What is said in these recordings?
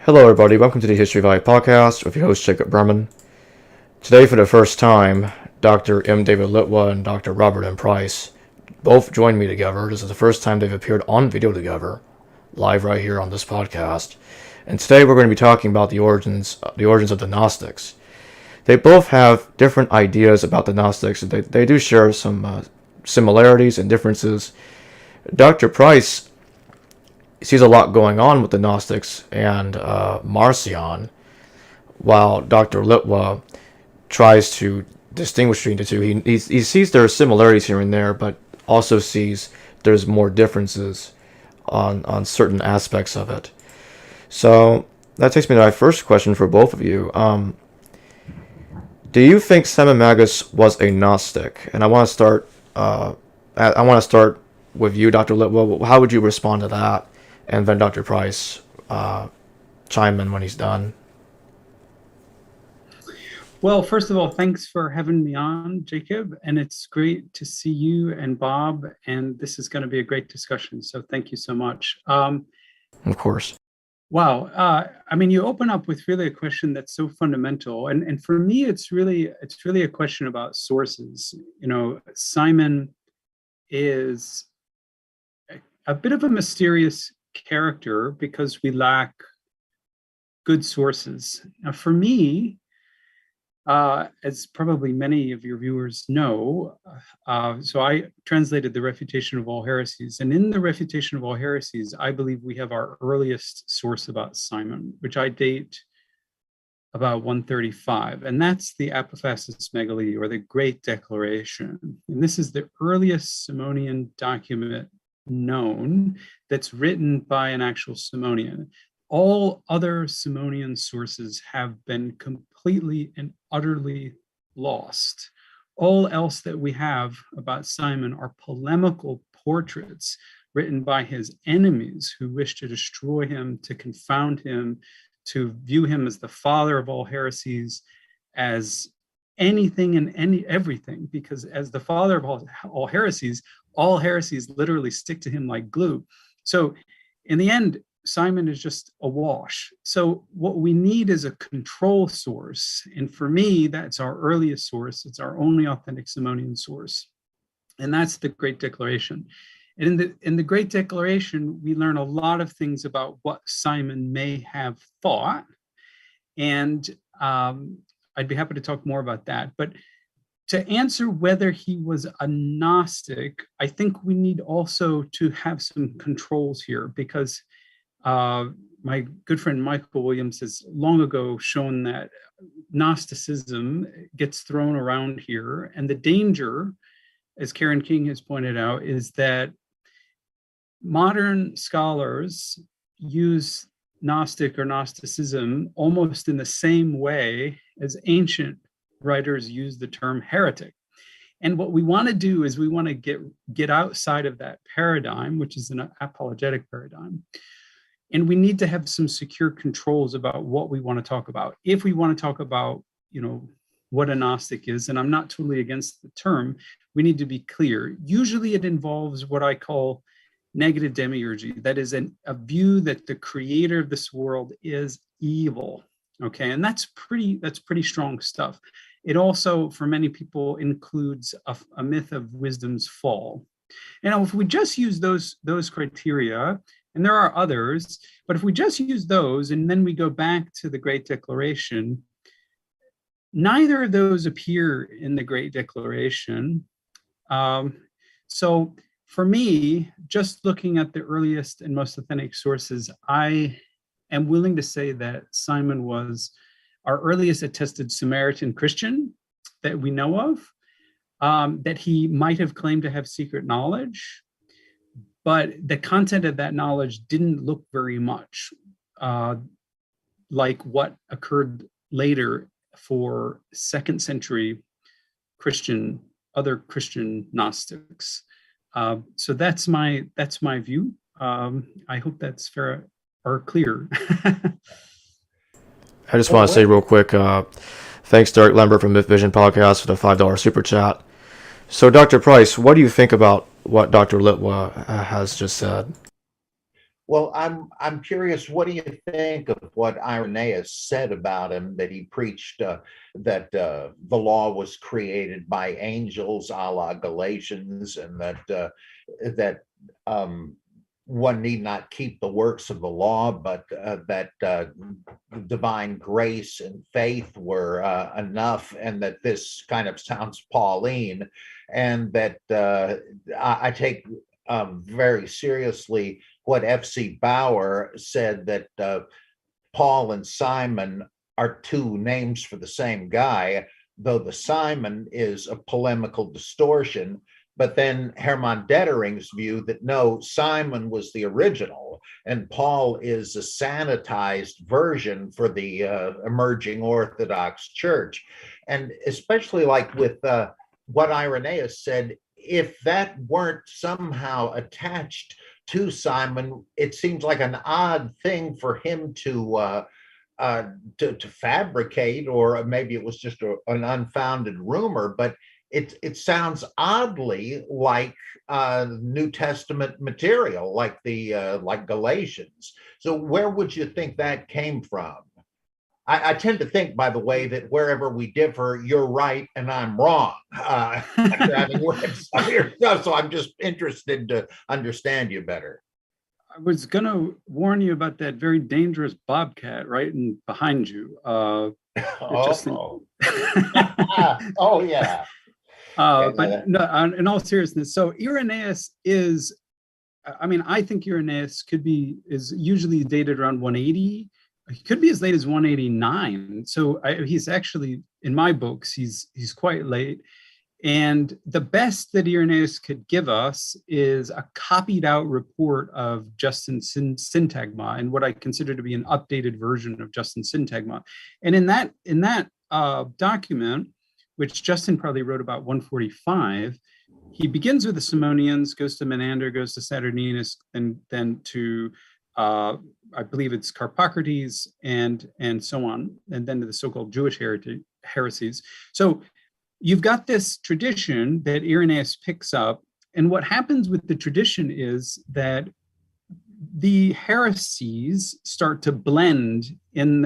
Hello everybody, welcome to the History of AI podcast with your host Jacob Berman. Today for the first time, Dr. M. David Litwa and Dr. Robert M. Price both joined me together. This is the first time they've appeared on video together, live right here on this podcast. And today we're going to be talking about the origins of the Gnostics. They both have different ideas about the Gnostics. They do share some similarities and differences. Dr. Price sees a lot going on with the Gnostics and Marcion, while Dr. Litwa tries to distinguish between the two. He sees there are similarities here and there, but also sees there's more differences on certain aspects of it. So that takes me to my first question for both of you. Do you think Simon Magus was a Gnostic? And I want to start with you, Dr. Litwa. How would you respond to that? And then Dr. Price chime in when he's done. Well, first of all, thanks for having me on, Jacob. And it's great to see you and Bob. And this is going to be a great discussion. So thank you so much. Of course. Wow. I mean, you open up with really a question that's so fundamental. And for me, it's really a question about sources. You know, Simon is a bit of a mysterious character because we lack good sources. Now, for me, as probably many of your viewers know, so I translated the Refutation of All Heresies, and in the Refutation of All Heresies, I believe we have our earliest source about Simon, which I date about 135, and that's the Apophasis Megali, or the Great Declaration. And this is the earliest Simonian document known that's written by an actual Simonian. All other Simonian sources have been completely and utterly lost. All else that we have about Simon are polemical portraits written by his enemies who wish to destroy him, to confound him, to view him as the father of all heresies, as anything and everything, because as the father of all heresies literally stick to him like glue. So in the end, Simon is just a wash. So what we need is a control source. And for me, that's our earliest source. It's our only authentic Simonian source. And that's the Great Declaration. And in the Great Declaration, we learn a lot of things about what Simon may have thought. And I'd be happy to talk more about that. But to answer whether he was a Gnostic, I think we need also to have some controls here, because my good friend Michael Williams has long ago shown that Gnosticism gets thrown around here. And the danger, as Karen King has pointed out, is that modern scholars use Gnostic or Gnosticism almost in the same way as ancient writers use the term heretic. And what we want to do is we want to get outside of that paradigm, which is an apologetic paradigm. And we need to have some secure controls about what we want to talk about. If we want to talk about, you know, what a Gnostic is, and I'm not totally against the term, we need to be clear. Usually it involves what I call negative demiurgy. That is a view that the creator of this world is evil. Okay, and that's pretty strong stuff. It also, for many people, includes a myth of wisdom's fall. And if we just use those criteria, and there are others, but if we just use those and then we go back to the Great Declaration, neither of those appear in the Great Declaration. So for me, just looking at the earliest and most authentic sources, I am willing to say that Simon was our earliest attested Samaritan Christian that we know of, that he might have claimed to have secret knowledge, but the content of that knowledge didn't look very much like what occurred later for second century other Christian Gnostics. So that's my view. I hope that's fair or clear. I just want to say real quick, thanks to Eric Lambert from Myth Vision Podcast for the $5 super chat. So Dr. Price, what do you think about what Dr. Litwa has just said? Well, I'm curious. What do you think of what Irenaeus said about him? That he preached that the law was created by angels, a la Galatians, and that one need not keep the works of the law, but that divine grace and faith were enough, and that this kind of sounds Pauline, and that I take very seriously what F.C. Bauer said, that Paul and Simon are two names for the same guy, though the Simon is a polemical distortion. But then Hermann Dettering's view that no, Simon was the original and Paul is a sanitized version for the emerging Orthodox Church. And especially like with what Irenaeus said, if that weren't somehow attached to Simon, it seems like an odd thing for him to fabricate, or maybe it was just an unfounded rumor, but it sounds oddly like New Testament material, like like Galatians. So where would you think that came from? I tend to think, by the way, that wherever we differ, you're right and I'm wrong. After having read some of your stuff, so I'm just interested to understand you better. I was going to warn you about that very dangerous bobcat right in behind you. Oh, oh yeah. But no, in all seriousness, so Irenaeus is, I mean, I think Irenaeus is usually dated around 180. He could be as late as 189. So he's actually, in my books, he's quite late. And the best that Irenaeus could give us is a copied out report of Justin's Syntagma, and what I consider to be an updated version of Justin's Syntagma. And in that document, which Justin probably wrote about 145, he begins with the Simonians, goes to Menander, goes to Saturninus, and then to I believe it's Carpocrates and so on, and then to the so-called Jewish heresies. So you've got this tradition that Irenaeus picks up, and what happens with the tradition is that the heresies start to blend in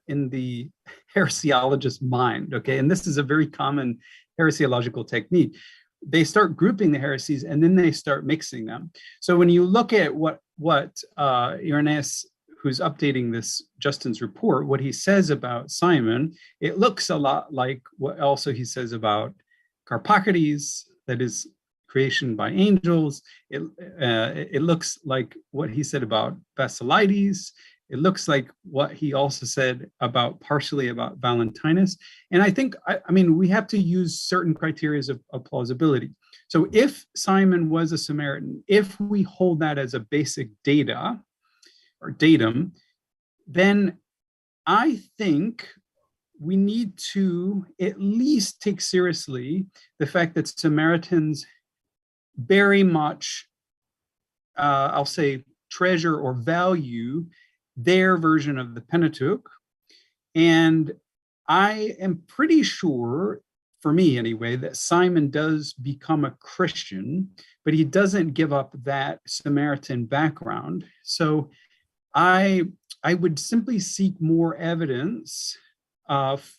the heresiologist's mind. Okay, and this is a very common heresiological technique. They start grouping the heresies and then they start mixing them. So when you look at what Irenaeus, who's updating this Justin's report, what he says about Simon, it looks a lot like what also he says about Carpocrates, that is creation by angels. It looks like what he said about Basilides. It looks like what he also said partially about Valentinus. And I think, I mean, we have to use certain criteria of plausibility. So if Simon was a Samaritan, if we hold that as a basic data or datum, then I think we need to at least take seriously the fact that Samaritans very much, I'll say, treasure or value their version of the Pentateuch. And I am pretty sure, for me anyway, that Simon does become a Christian, but he doesn't give up that Samaritan background. So I would simply seek more evidence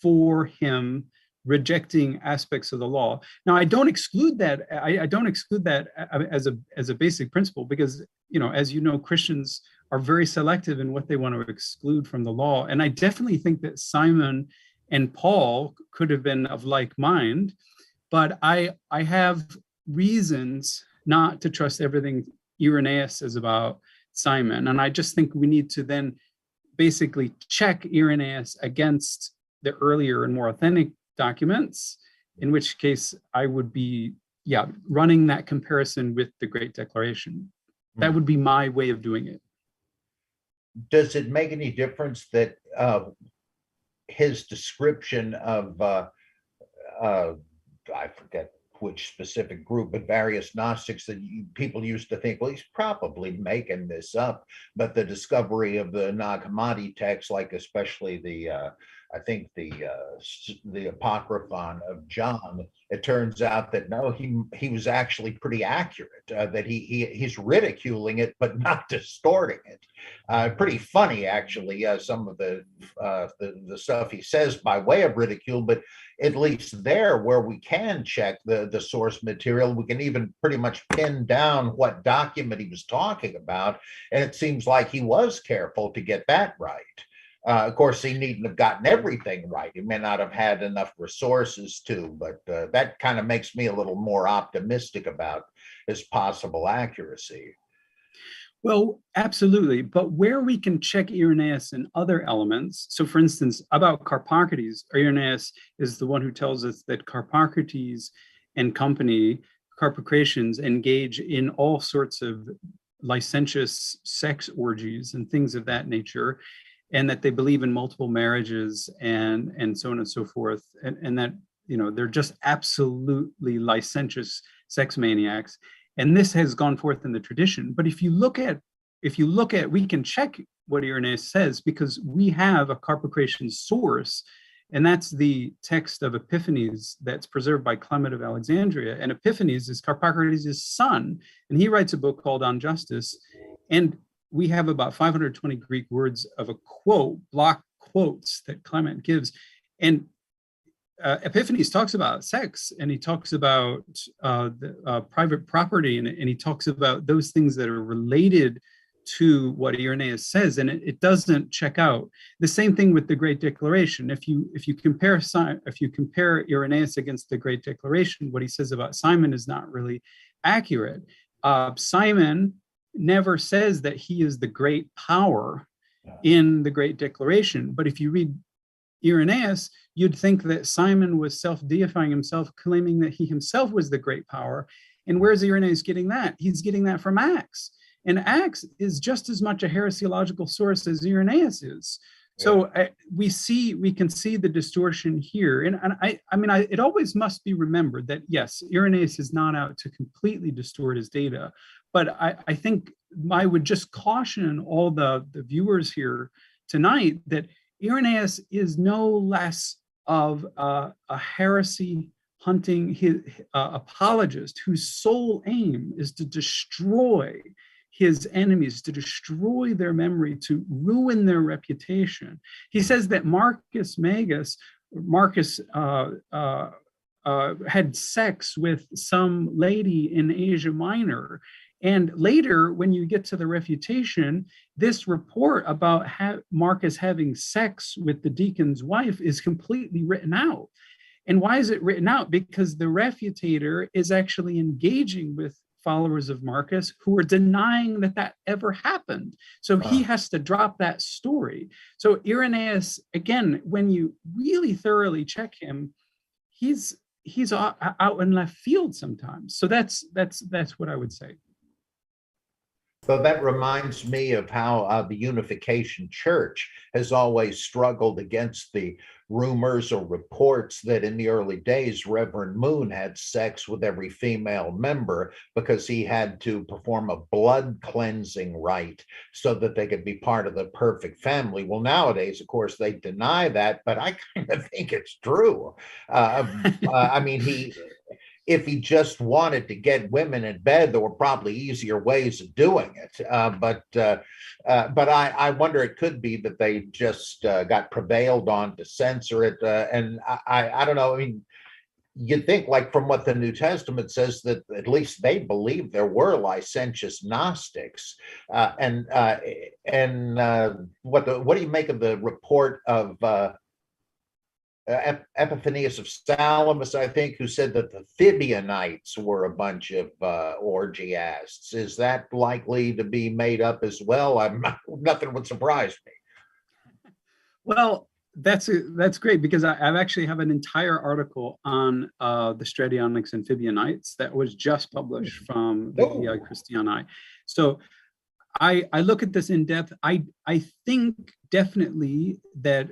for him rejecting aspects of the law. Now, I don't exclude that. I don't exclude that as a basic principle, because, you know, as you know, Christians are very selective in what they want to exclude from the law. And I definitely think that Simon and Paul could have been of like mind, but I have reasons not to trust everything Irenaeus says about Simon. And I just think we need to then basically check Irenaeus against the earlier and more authentic documents, in which case I would be, running that comparison with the Great Declaration. That would be my way of doing it. Does it make any difference that his description of, I forget which specific group, but various Gnostics that people used to think, well, he's probably making this up, but the discovery of the Nag Hammadi text, like especially the I think the Apocryphon of John, it turns out that no, he was actually pretty accurate. That he's ridiculing it, but not distorting it. Pretty funny, actually. Some of the stuff he says by way of ridicule, but at least there, where we can check the source material, we can even pretty much pin down what document he was talking about, and it seems like he was careful to get that right. Of course, he needn't have gotten everything right. He may not have had enough resources to, but that kind of makes me a little more optimistic about his possible accuracy. Well, absolutely. But where we can check Irenaeus and other elements, so for instance, about Carpocrates, Irenaeus is the one who tells us that Carpocrates and company, Carpocratians, engage in all sorts of licentious sex orgies and things of that nature, and that they believe in multiple marriages and so on and so forth, and that, you know, they're just absolutely licentious sex maniacs. And this has gone forth in the tradition. But if you look at, we can check what Irenaeus says, because we have a Carpocratian source, and that's the text of Epiphanes that's preserved by Clement of Alexandria. And Epiphanes is Carpocrates' son, and he writes a book called On Justice. And we have about 520 Greek words of a quote, block quotes that Clement gives. And Epiphanes talks about sex, and he talks about private property, and he talks about those things that are related to what Irenaeus says, and it doesn't check out. The same thing with the Great Declaration. If you compare Irenaeus against the Great Declaration, what he says about Simon is not really accurate. Simon never says that he is the great power in the Great Declaration, but if you read Irenaeus, you'd think that Simon was self-deifying himself, claiming that he himself was the great power. And where's Irenaeus getting that? He's getting that from Acts. And Acts is just as much a heresiological source as Irenaeus is. So we can see the distortion here. And I mean, it always must be remembered that, yes, Irenaeus is not out to completely distort his data. But I think I would just caution all the viewers here tonight that Irenaeus is no less of a heresy hunting apologist whose sole aim is to destroy his enemies, to destroy their memory, to ruin their reputation. He says that Marcus had sex with some lady in Asia Minor. And later, when you get to the refutation, this report about Marcus having sex with the deacon's wife is completely written out. And why is it written out? Because the refutator is actually engaging with followers of Marcus who are denying that ever happened. So he has to drop that story. So Irenaeus, again, when you really thoroughly check him, he's out in left field sometimes. So that's what I would say. So that reminds me of how the Unification Church has always struggled against the rumors or reports that in the early days, Reverend Moon had sex with every female member because he had to perform a blood cleansing rite so that they could be part of the perfect family. Well, nowadays, of course, they deny that, but I kind of think it's true. I mean, if he just wanted to get women in bed, there were probably easier ways of doing it. But I wonder, it could be that they just got prevailed on to censor it. And I don't know. I mean, you'd think, like from what the New Testament says, that at least they believed there were licentious Gnostics. What do you make of the report of Epiphanius of Salamis, I think, who said that the Thibianites were a bunch of orgiasts? Is that likely to be made up as well? Nothing would surprise me. Well, that's great, because I actually have an entire article on the Stradionics and Thibianites that was just published from the Via Christianae. So I look at this in depth. I think definitely that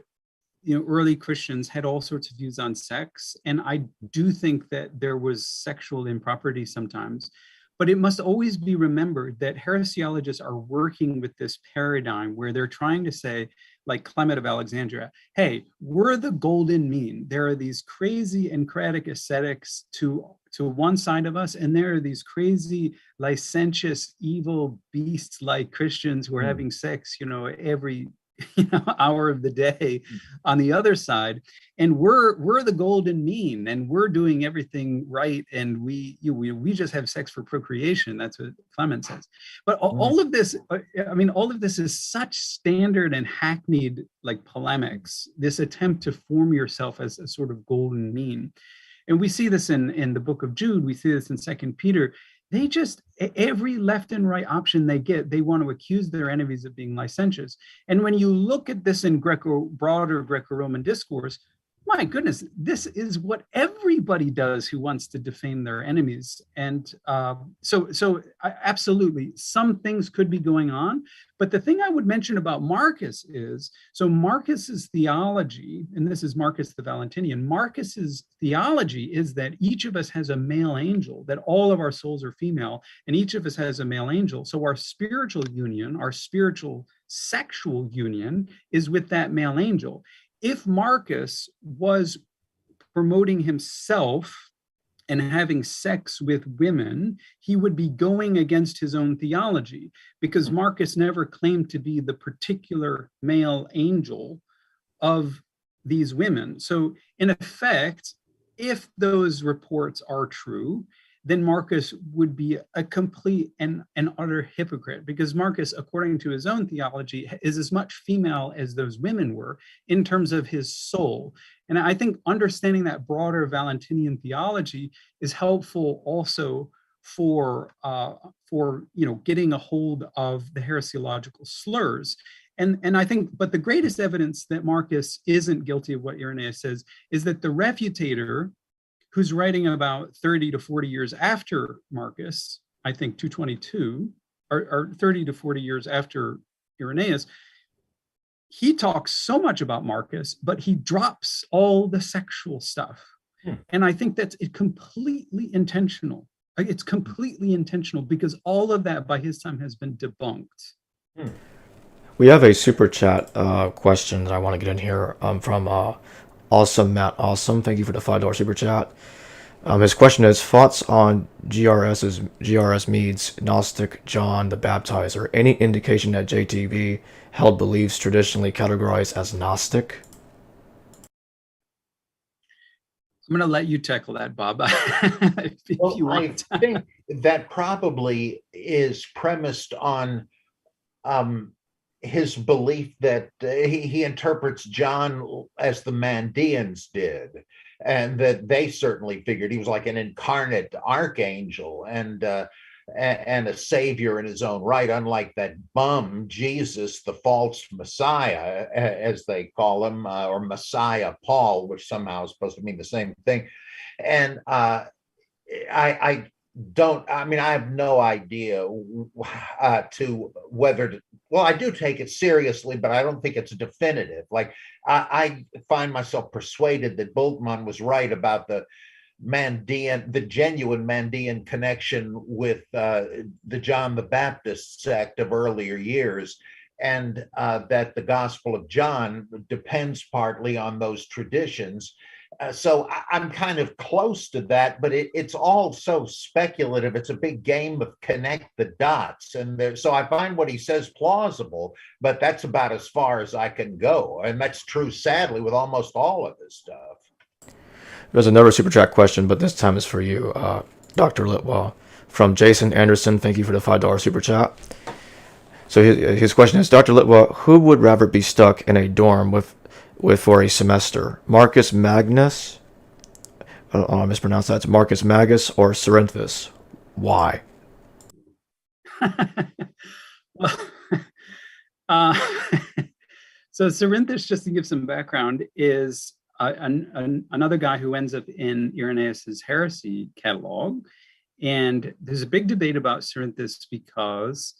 early Christians had all sorts of views on sex, and I do think that there was sexual impropriety sometimes. But it must always be remembered that heresiologists are working with this paradigm where they're trying to say, like Clement of Alexandria, hey, we're the golden mean. There are these crazy Encratic ascetics to one side of us, and there are these crazy, licentious, evil beast-like Christians who are having sex, every hour of the day on the other side, and we're the golden mean, and we're doing everything right, and we just have sex for procreation. That's what Clement says. But all of this, all of this is such standard and hackneyed like polemics, this attempt to form yourself as a sort of golden mean. And we see this in the book of Jude, we see this in 2 Peter. They just, every left and right option they get, they want to accuse their enemies of being licentious. And when you look at this in broader Greco-Roman discourse, my goodness, this is what everybody does who wants to defame their enemies. And absolutely, some things could be going on. But the thing I would mention about Marcus is, so Marcus's theology, and this is Marcus the Valentinian, Marcus's theology is that each of us has a male angel, that all of our souls are female, and each of us has a male angel. So our spiritual union, our spiritual sexual union is with that male angel. If Marcus was promoting himself and having sex with women, he would be going against his own theology, because Marcus never claimed to be the particular male angel of these women. So in effect, if those reports are true, then Marcus would be a complete and utter hypocrite, because Marcus, according to his own theology, is as much female as those women were in terms of his soul. And I think understanding that broader Valentinian theology is helpful also for getting a hold of the heresiological slurs. And I think, but the greatest evidence that Marcus isn't guilty of what Irenaeus says is that the refutator, who's writing about 30 to 40 years after Marcus, I think 222, or 30 to 40 years after Irenaeus, he talks so much about Marcus, but he drops all the sexual stuff. And I think that's completely intentional. It's completely intentional, because all of that by his time has been debunked. We have a super chat question that I want to get in here from Awesome Matt Awesome. Thank you for the $5 super chat. His question is, thoughts on G.R.S. Mead's Gnostic John the Baptizer? Any indication that JTB held beliefs traditionally categorized as Gnostic? I'm going to let you tackle that, Bob. if you want. I think that probably is premised on his belief that he interprets John as the Mandeans did, and that they certainly figured he was like an incarnate archangel and a savior in his own right, unlike that bum Jesus, the false Messiah, as they call him, or Messiah Paul, which somehow is supposed to mean the same thing. And I have no idea to whether to, well, I do take it seriously, but I don't think it's definitive. Like, I find myself persuaded that Bultmann was right about the genuine Mandean connection with the John the Baptist sect of earlier years, and that the Gospel of John depends partly on those traditions. So I'm kind of close to that, but it's all so speculative. It's a big game of connect the dots. And so I find what he says plausible, but that's about as far as I can go. And that's true, sadly, with almost all of this stuff. There's another super chat question, but this time is for you, Dr. Litwa. From Jason Anderson, thank you for the $5 super chat. So his question is, Dr. Litwa, who would rather be stuck in a dorm with for a semester? Marcus Magnus, I mispronounced that, it's Marcus Magus or Cerinthus? Why? So Cerinthus, just to give some background, is another guy who ends up in Irenaeus's heresy catalog. And there's a big debate about Cerinthus because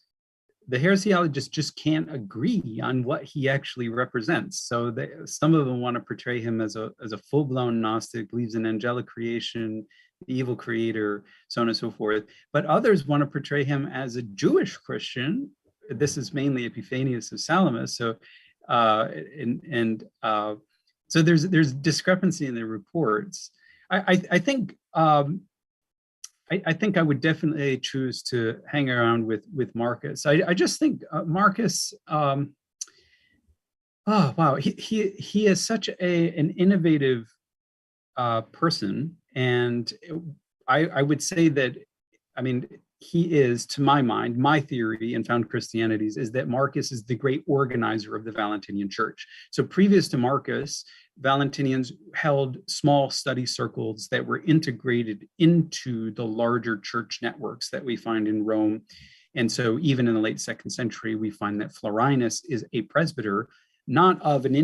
the heresiologists just can't agree on what he actually represents. So some of them want to portray him as a full-blown Gnostic, believes in angelic creation, the evil creator, so on and so forth. But others want to portray him as a Jewish Christian. This is mainly Epiphanius of Salamis. So, so there's discrepancy in the reports. I think I think I would definitely choose to hang around with Marcus. I just think Marcus. Oh wow, he is such an innovative person, and I would say that, I mean, he is, to my mind, my theory in Found Christianities is that Marcus is the great organizer of the Valentinian Church. So previous to Marcus, Valentinians held small study circles that were integrated into the larger church networks that we find in Rome. And so even in the late 2nd century, we find that Florinus is a presbyter, not of an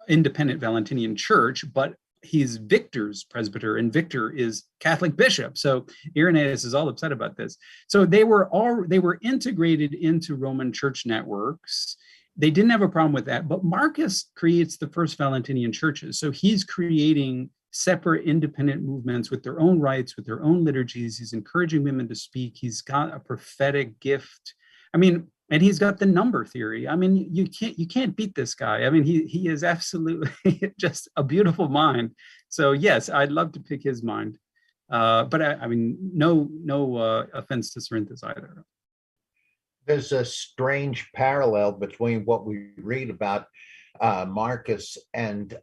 independent Valentinian church, but he's Victor's presbyter, and Victor is Catholic bishop. So Irenaeus is all upset about this. So they were integrated into Roman church networks. They didn't have a problem with that, but Marcus creates the first Valentinian churches. So he's creating separate independent movements with their own rites, with their own liturgies. He's encouraging women to speak. He's got a prophetic gift. I mean, and he's got the number theory. I mean, you can't beat this guy. I mean, he is absolutely just a beautiful mind. So yes, I'd love to pick his mind. But I mean, no offense to Cerinthus either. There's a strange parallel between what we read about Marcus and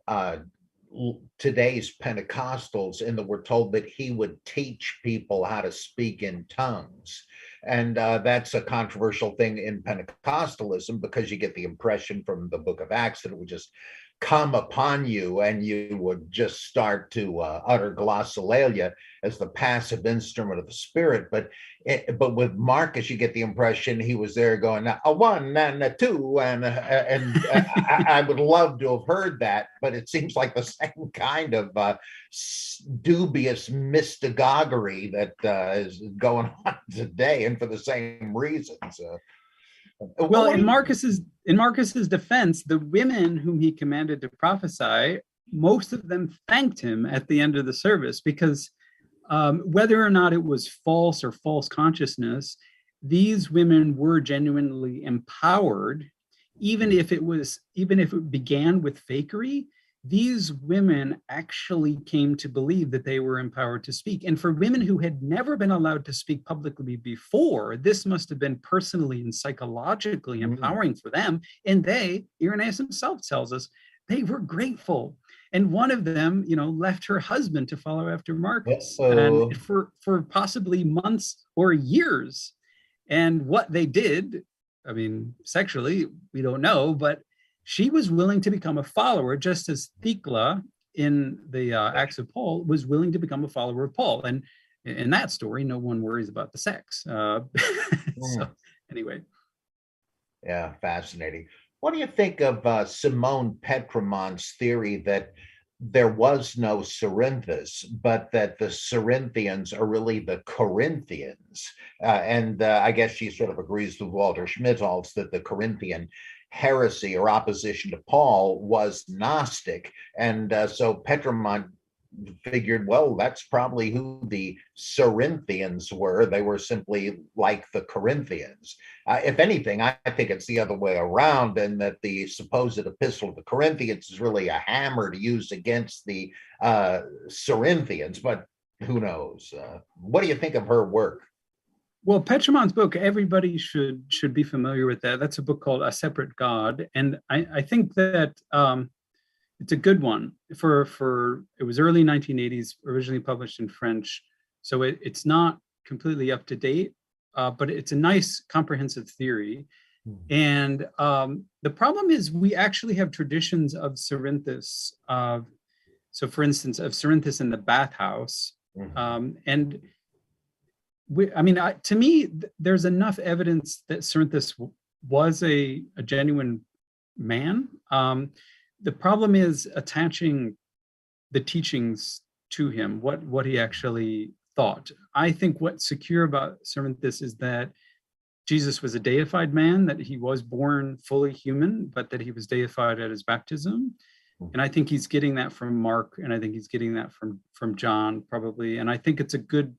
today's Pentecostals, in that we're told that he would teach people how to speak in tongues. And that's a controversial thing in Pentecostalism, because you get the impression from the book of Acts that it would just come upon you and you would just start to utter glossolalia as the passive instrument of the Spirit. But with Marcus, you get the impression he was there going, a one and a two, and I would love to have heard that, but it seems like the same kind of dubious mystagoguery that is going on today, and for the same reasons. Well, in Marcus's defense, the women whom he commanded to prophesy, most of them thanked him at the end of the service, because whether or not it was false or false consciousness, these women were genuinely empowered, even if it began with fakery. These women actually came to believe that they were empowered to speak. And for women who had never been allowed to speak publicly before, this must have been personally and psychologically empowering for them. And Irenaeus himself tells us, they were grateful. And one of them, left her husband to follow after Marcus, and for possibly months or years. And what they did, I mean, sexually, we don't know, but she was willing to become a follower, just as Thecla in the Acts of Paul was willing to become a follower of Paul. And in that story, no one worries about the sex. So anyway. Yeah, fascinating. What do you think of Simone Petramont's theory that there was no Cerinthus, but that the Cerinthians are really the Corinthians? And I guess she sort of agrees with Walter Schmidholz that the Corinthian heresy or opposition to Paul was Gnostic. And so Petramont figured, well, that's probably who the Cerinthians were. They were simply like the Corinthians. If anything, I think it's the other way around, and that the supposed epistle of the Corinthians is really a hammer to use against the Cerinthians, but who knows? What do you think of her work? Well, Petramont's book, everybody should be familiar with that. That's a book called A Separate God. And I think that it's a good one. It was early 1980s, originally published in French. So it's not completely up to date, but it's a nice comprehensive theory. And the problem is we actually have traditions of Cerinthus. So for instance, of Cerinthus in the bathhouse. And to me, there's enough evidence that Cerinthus was a genuine man. The problem is attaching the teachings to him, what he actually thought. I think what's secure about Cerinthus is that Jesus was a deified man, that he was born fully human, but that he was deified at his baptism. And I think he's getting that from Mark, and I think he's getting that from John probably. And I think it's a good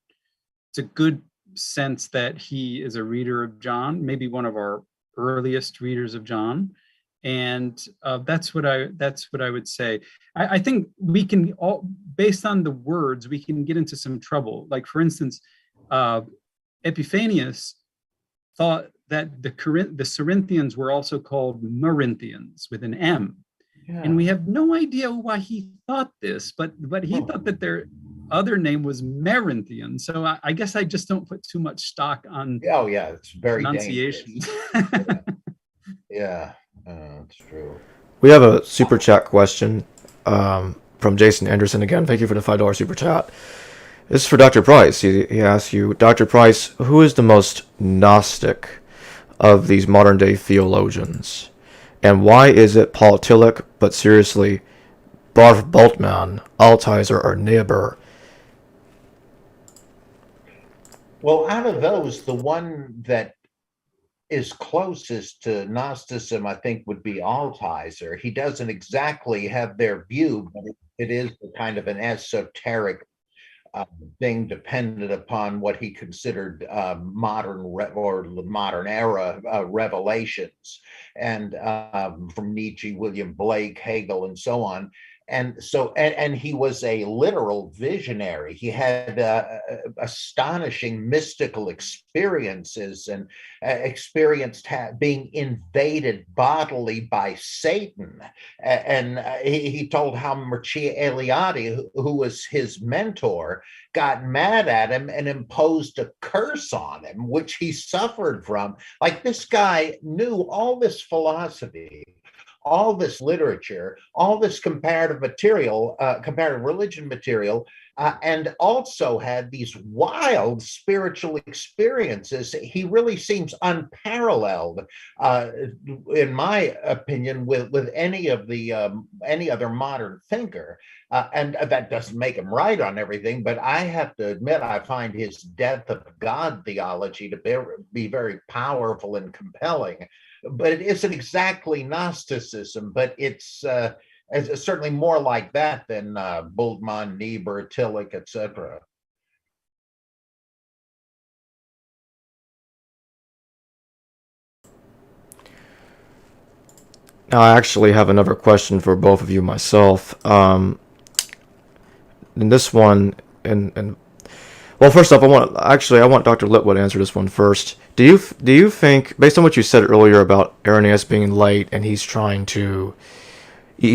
sense that he is a reader of John, maybe one of our earliest readers of John. And that's what I would say. I think we can all, based on the words, we can get into some trouble. Like, for instance, Epiphanius thought that the Cerinthians were also called Marinthians with an M. Yeah. And we have no idea why he thought this, but he thought that their other name was Merinthian. So I guess I just don't put too much stock on it's very pronunciation. Yeah, that's true. We have a super chat question from Jason Anderson again. Thank you for the $5 super chat. This is for Dr. Price. He asks you, Dr. Price, who is the most Gnostic of these modern day theologians? And why is it Paul Tillich, but seriously, Barth Bultmann, Altizer, or Niebuhr? Well, out of those, the one that is closest to Gnosticism, I think, would be Altizer. He doesn't exactly have their view, but it is kind of an esoteric thing dependent upon what he considered modern era revelations, and from Nietzsche, William Blake, Hegel, and so on. And so, and he was a literal visionary. He had astonishing mystical experiences, and experienced being invaded bodily by Satan. And he told how Mircea Eliade, who was his mentor, got mad at him and imposed a curse on him, which he suffered from. Like, this guy knew all this philosophy, all this literature, all this comparative religion material, and also had these wild spiritual experiences. He really seems unparalleled, in my opinion, with any other modern thinker. And that doesn't make him right on everything, but I have to admit, I find his death of God theology to be very powerful and compelling. But it isn't exactly Gnosticism, but it's certainly more like that than Bultmann, Niebuhr, Tillich, etc. Now, I actually have another question for both of you myself. And this one, well, first off, I want Dr. Litwa to answer this one first. Do you think, based on what you said earlier about Irenaeus being light and he's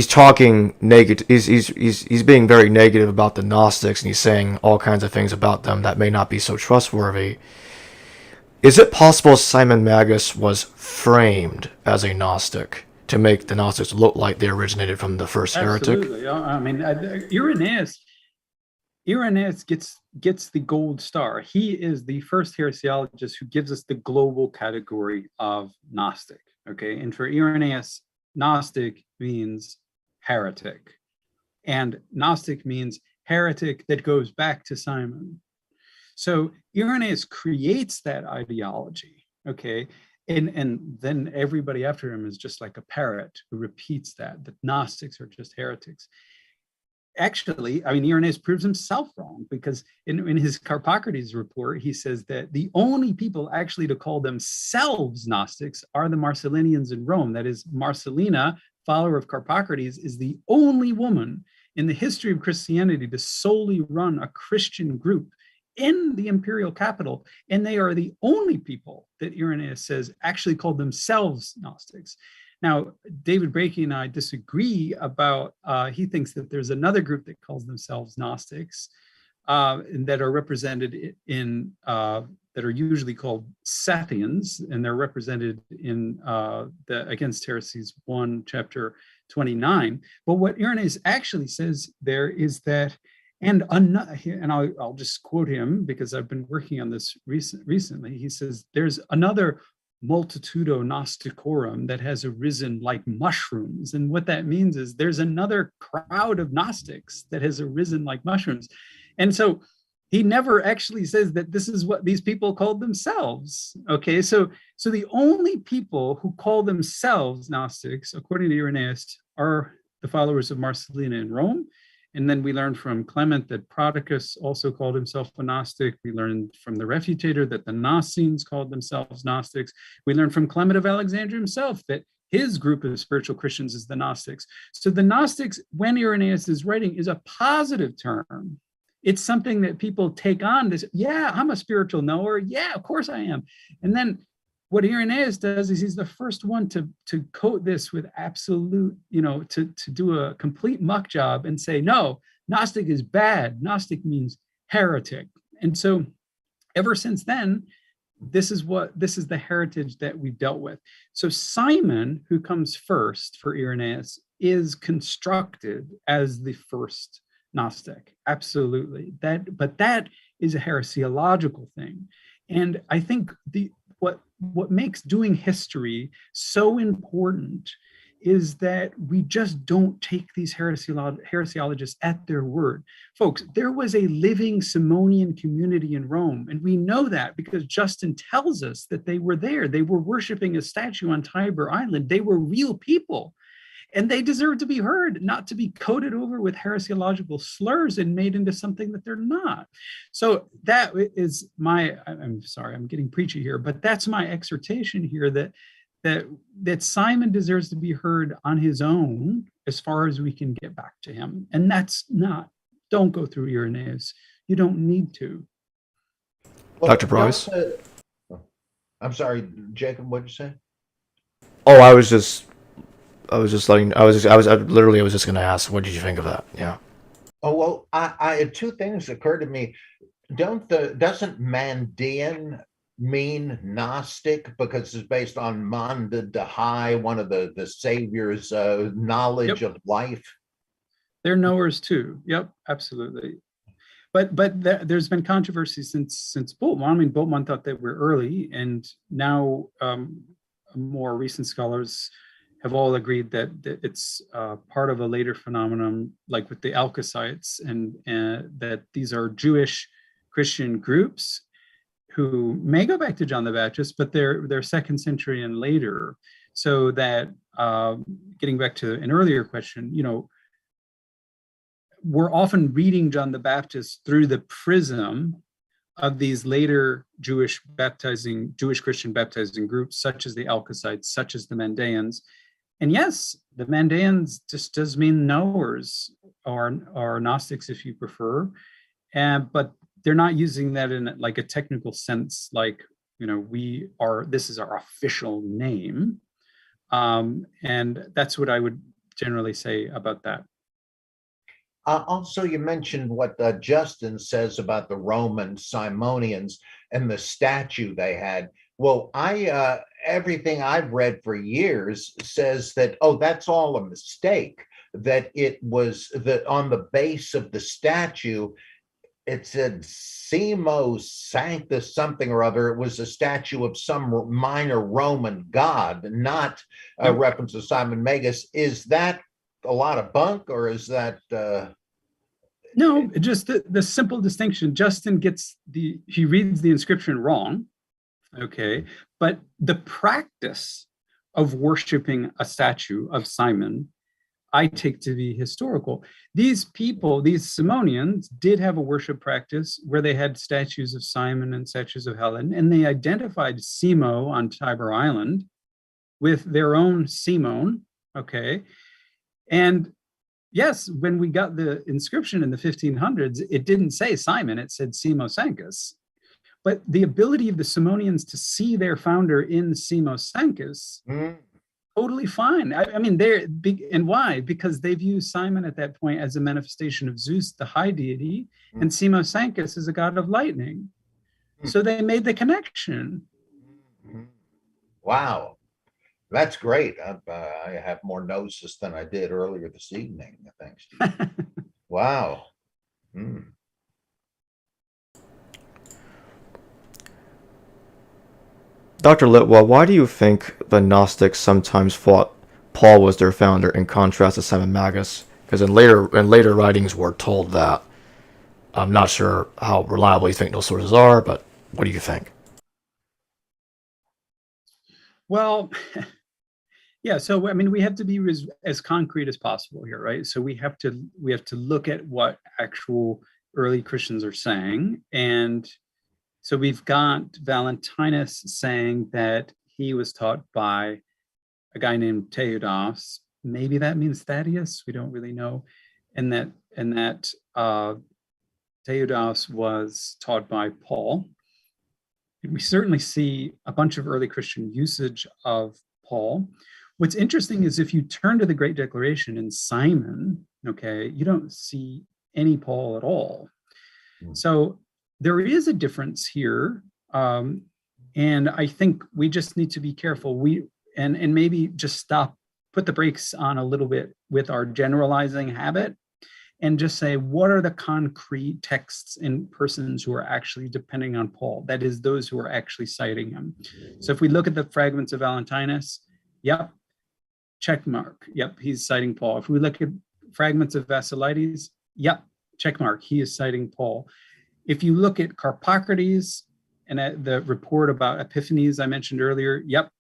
talking negative, he's being very negative about the Gnostics, and he's saying all kinds of things about them that may not be so trustworthy. Is it possible Simon Magus was framed as a Gnostic to make the Gnostics look like they originated from the first heretic? Absolutely. I mean, Irenaeus gets the gold star. He is the first heresiologist who gives us the global category of Gnostic. Okay, and for Irenaeus, Gnostic means heretic, and Gnostic means heretic that goes back to Simon. So Irenaeus creates that ideology. Okay, and then everybody after him is just like a parrot who repeats that Gnostics are just heretics. Actually, I mean, Irenaeus proves himself wrong, because in his Carpocrates report, he says that the only people actually to call themselves Gnostics are the Marcelinians in Rome. That is, Marcellina, follower of Carpocrates, is the only woman in the history of Christianity to solely run a Christian group in the imperial capital. And they are the only people that Irenaeus says actually called themselves Gnostics. Now, David Brakey and I disagree about, he thinks that there's another group that calls themselves Gnostics, and that are represented that are usually called Sethians, and they're represented in the Against Heresies 1, chapter 29. But what Irenaeus actually says there is that, and I'll just quote him because I've been working on this recently. He says, there's another multitudo Gnosticorum that has arisen like mushrooms. And what that means is there's another crowd of Gnostics that has arisen like mushrooms. And so he never actually says that this is what these people called themselves. Okay, so the only people who call themselves Gnostics, according to Irenaeus, are the followers of Marcelina in Rome. And then we learned from Clement that Prodicus also called himself a Gnostic. We learned from the Refutator that the Naassenes called themselves Gnostics. We learned from Clement of Alexandria himself that his group of spiritual Christians is the Gnostics. So the Gnostics, when Irenaeus is writing, is a positive term. It's something that people take on. This, yeah, I'm a spiritual knower. Yeah, of course I am. And then what Irenaeus does is he's the first one to coat this with absolute, to do a complete muck job and say, no, Gnostic is bad. Gnostic means heretic. And so ever since then, this is the heritage that we've dealt with. So Simon, who comes first for Irenaeus, is constructed as the first Gnostic. Absolutely. But that is a heresiological thing. And I think what makes doing history so important is that we just don't take these heresiologists at their word. Folks, there was a living Simonian community in Rome, and we know that because Justin tells us that they were there. They were worshiping a statue on Tiber Island. They were real people, and they deserve to be heard, not to be coated over with heresiological slurs and made into something that they're not. So that is I'm sorry, I'm getting preachy here, but that's my exhortation here, that Simon deserves to be heard on his own as far as we can get back to him. And don't go through Irenaeus. You don't need to. Well, Dr. Price? I'm sorry, Jacob, what'd you say? Oh, I was just going to ask, what did you think of that? Yeah. Oh, well, I had two things occur to me. Doesn't Mandean mean Gnostic because it's based on Manda Dahai, one of the savior's knowledge of life? They're knowers too. Yep, absolutely. But there's been controversy since Bultmann. I mean, Bultmann thought they were early, and now more recent scholars have all agreed that it's part of a later phenomenon, like with the Alkasites, and that these are Jewish Christian groups who may go back to John the Baptist, but they're second century and later. So that, getting back to an earlier question, we're often reading John the Baptist through the prism of these later Jewish Christian baptizing groups, such as the Alkasites, such as the Mandaeans. And yes, the Mandaeans just does mean knowers, or Gnostics if you prefer, but they're not using that in like a technical sense, like, this is our official name. And that's what I would generally say about that. Also, you mentioned what Justin says about the Roman Simonians and the statue they had. Well, everything I've read for years says that, that's all a mistake, that it was on the base of the statue, it said Simo Sanctus something or other. It was a statue of some minor Roman god, not a reference to Simon Magus. Is that a lot of bunk, or is that no, just the simple distinction? Justin he reads the inscription wrong, okay, but the practice of worshiping a statue of Simon I take to be historical. These people, these Simonians, did have a worship practice where they had statues of Simon and statues of Helen, and they identified Simo on Tiber Island with their own Simon, okay? And yes, when we got the inscription in the 1500s, it didn't say Simon, it said Simo Sancus. But the ability of the Simonians to see their founder in Simo Sancus, totally fine. I mean, they're big. And why? Because they view Simon at that point as a manifestation of Zeus, the high deity, and Simo Sancus is a god of lightning. So they made the connection. Wow. That's great. I have more gnosis than I did earlier this evening, thanks to you. Wow. Dr. Litwa, why do you think the Gnostics sometimes thought Paul was their founder in contrast to Simon Magus? Because in later writings we're told that. I'm not sure how reliable you think those sources are, but what do you think? Well, Yeah, so I mean, we have to be as concrete as possible here, right? So we have to look at what actual early Christians are saying, and so we've got Valentinus saying that he was taught by a guy named Theudas. Maybe that means Thaddeus. We don't really know, and that Theudas was taught by Paul. And we certainly see a bunch of early Christian usage of Paul. What's interesting is if you turn to the Great Declaration in Simon, okay, you don't see any Paul at all. So there is a difference here. And I think we just need to be careful. And maybe just put the brakes on a little bit with our generalizing habit and just say, what are the concrete texts and persons who are actually depending on Paul? That is, those who are actually citing him. So if we look at the fragments of Valentinus, yep, check mark. Yep, he's citing Paul. If we look at fragments of Basilides, yep, check mark. He is citing Paul. If you look at Carpocrates and at the report about Epiphanes I mentioned earlier, yep,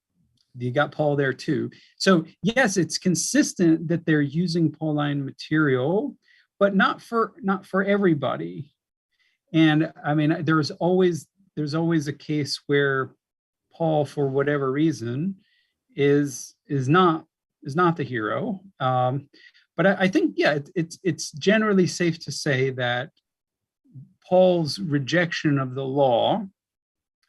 you got Paul there too. So yes, it's consistent that they're using Pauline material, but not for everybody. And I mean, there's always a case where Paul, for whatever reason, is not the hero. But I think, yeah, it's generally safe to say that Paul's rejection of the law,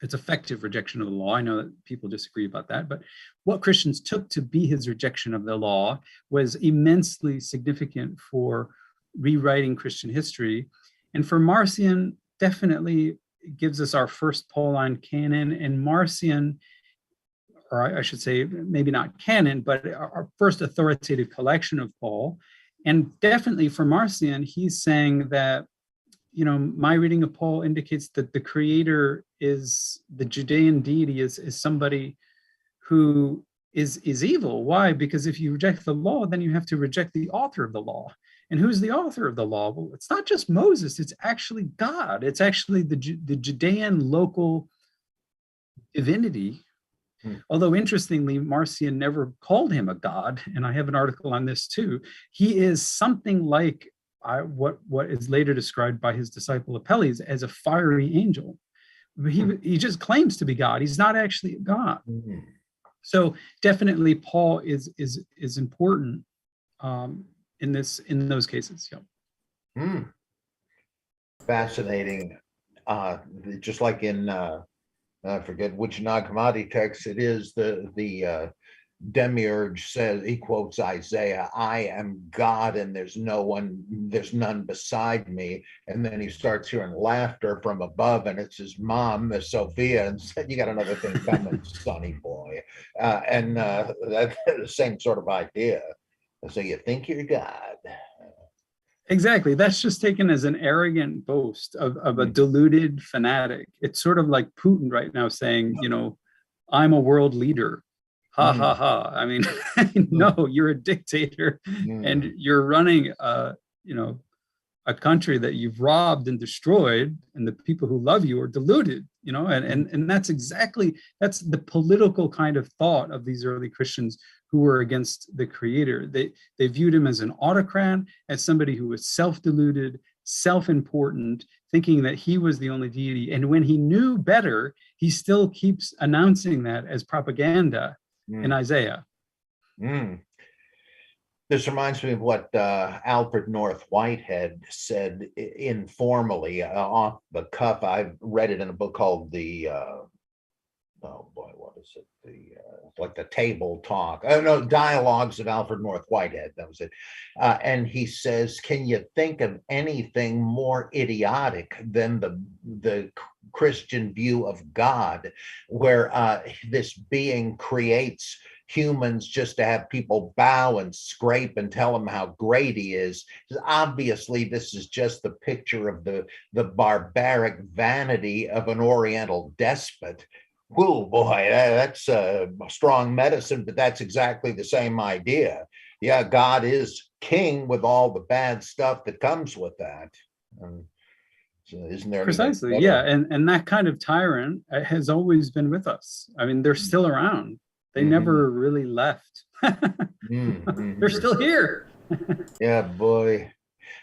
it's effective rejection of the law. I know that people disagree about that, but what Christians took to be his rejection of the law was immensely significant for rewriting Christian history. And for Marcion, definitely gives us our first Pauline canon, and Marcion, or I should say, maybe not canon, but our first authoritative collection of Paul. And definitely for Marcion, he's saying that, you know, my reading of Paul indicates that the creator is the Judean deity is somebody who is evil. Why? Because if you reject the law, then you have to reject the author of the law. And who's the author of the law? Well, it's not just Moses, it's actually God. It's actually the Judean local divinity. Although interestingly, Marcion never called him a god, and I have an article on this too. He is something like what is later described by his disciple Apelles as a fiery angel. He just claims to be God. He's not actually a god. So definitely, Paul is important in those cases. Yeah. Fascinating. Just like in I forget which Nag Hammadi text it is, the Demiurge says, he quotes Isaiah, "I am God and there's none beside me." And then he starts hearing laughter from above, and it's his mom, Miss Sophia, and said, "You got another thing coming, sonny boy." And that's the same sort of idea. So you think you're God. Exactly. That's just taken as an arrogant boast of a deluded fanatic. It's sort of like Putin right now saying, you know, I'm a world leader. Ha ha ha. I mean, no, you're a dictator and you're running a country that you've robbed and destroyed, and the people who love you are deluded, you know, and that's the political kind of thought of these early Christians who were against the creator. They viewed him as an autocrat, as somebody who was self-deluded, self-important, thinking that he was the only deity. And when he knew better, he still keeps announcing that as propaganda in Isaiah. This reminds me of what Alfred North Whitehead said informally off the cuff. I've read it in a book called what is it? Like the Table Talk. Oh no, Dialogues of Alfred North Whitehead. That was it. And he says, "Can you think of anything more idiotic than the Christian view of God, where this being creates humans just to have people bow and scrape and tell him how great he is? Obviously, this is just the picture of the barbaric vanity of an Oriental despot." Whoa, boy, that's strong medicine, but that's exactly the same idea. Yeah, God is king with all the bad stuff that comes with that. So isn't there Precisely, better? yeah, and that kind of tyrant has always been with us. I mean, they're still around. They never really left. They're still here. Yeah, boy.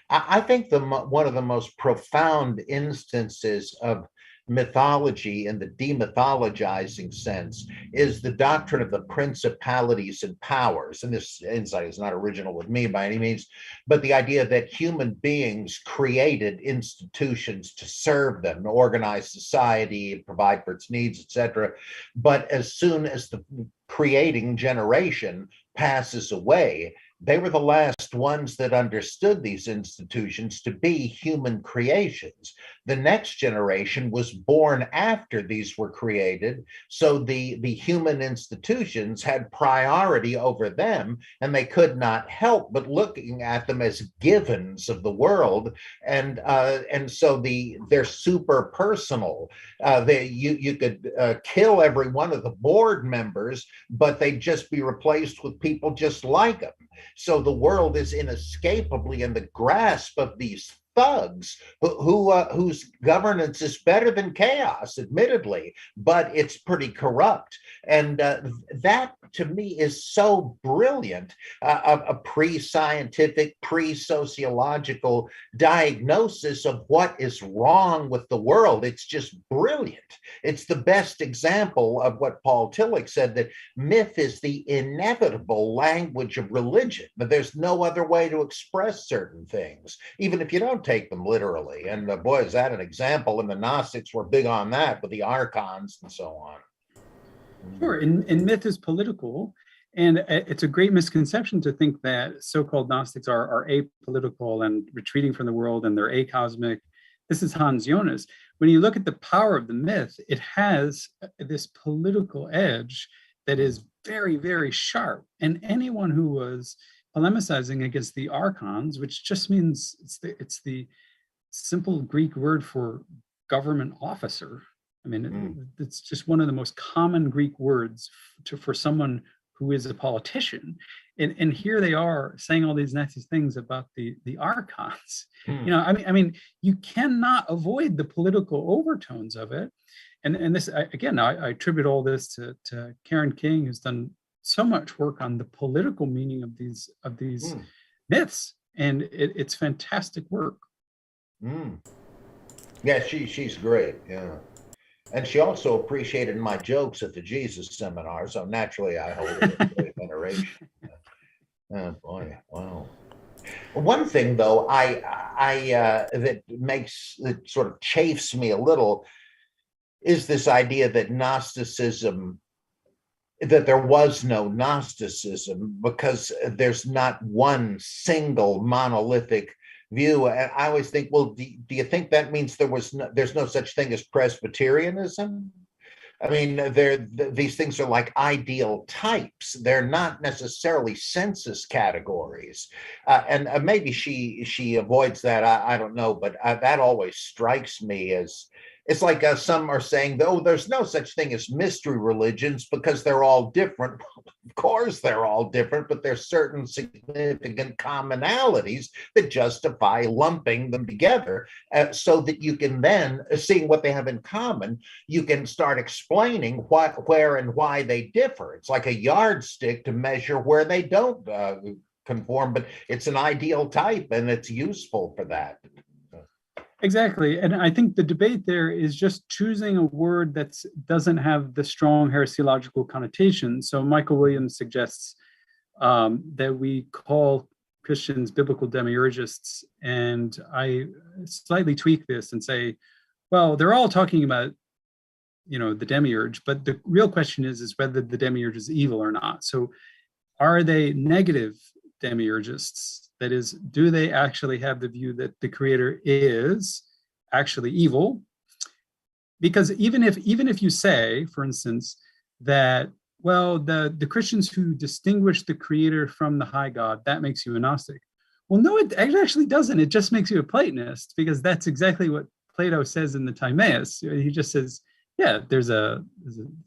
I think one of the most profound instances of mythology in the demythologizing sense is the doctrine of the principalities and powers. And this insight is not original with me by any means, but the idea that human beings created institutions to serve them, to organize society, provide for its needs, etc. But as soon as the creating generation passes away, they were the last ones that understood these institutions to be human creations. The next generation was born after these were created, so the human institutions had priority over them, and they could not help but looking at them as givens of the world, and so they're super personal. You could kill every one of the board members, but they'd just be replaced with people just like them. So the world is inescapably in the grasp of these thugs whose governance is better than chaos, admittedly, but it's pretty corrupt. And that, to me, is so brilliant, a pre-scientific, pre-sociological diagnosis of what is wrong with the world. It's just brilliant. It's the best example of what Paul Tillich said, that myth is the inevitable language of religion, but there's no other way to express certain things, even if you don't take them literally. And boy, is that an example. And the Gnostics were big on that with the archons and so on. Sure, and myth is political, and it's a great misconception to think that so-called Gnostics are apolitical and retreating from the world, and they're acosmic. This is Hans Jonas. When you look at the power of the myth, it has this political edge that is very, very sharp. And anyone who was polemicizing against the archons, which just means it's the simple Greek word for government officer. I mean, it's just one of the most common Greek words for someone who is a politician. And here they are saying all these nasty things about the archons. You know, I mean, you cannot avoid the political overtones of it. And this, again, I attribute all this to Karen King, who's done so much work on the political meaning of these myths, and it's fantastic work. Yeah, she's great. Yeah. And she also appreciated my jokes at the Jesus seminar, so naturally I hold it in great veneration. Oh boy, wow. One thing though, that sort of chafes me a little is this idea that Gnosticism, that there was no Gnosticism, because there's not one single monolithic view. And I always think, well, do you think that means there's no such thing as Presbyterianism? I mean, these things are like ideal types. They're not necessarily census categories. And maybe she avoids that. I don't know, but that always strikes me as, it's like some are saying, oh, there's no such thing as mystery religions because they're all different. Of course, they're all different, but there's certain significant commonalities that justify lumping them together, so that you can then, seeing what they have in common, you can start explaining where and why they differ. It's like a yardstick to measure where they don't conform, but it's an ideal type and it's useful for that. Exactly. And I think the debate there is just choosing a word that doesn't have the strong heresiological connotation. So Michael Williams suggests that we call Christians biblical demiurgists. And I slightly tweak this and say, well, they're all talking about, the demiurge, but the real question is whether the demiurge is evil or not. So are they negative demiurgists? That is, do they actually have the view that the creator is actually evil? Because even if you say, for instance, that, well, the Christians who distinguish the creator from the high God, that makes you a Gnostic. Well, no, it actually doesn't. It just makes you a Platonist, because that's exactly what Plato says in the Timaeus. He just says, yeah, there's a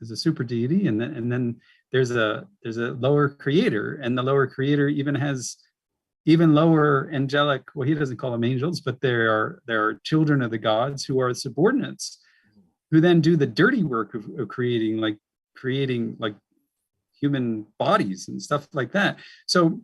super deity, and then there's a lower creator, and the lower creator even has even lower angelic, well, he doesn't call them angels, but there are children of the gods who are subordinates, who then do the dirty work of creating like human bodies and stuff like that. So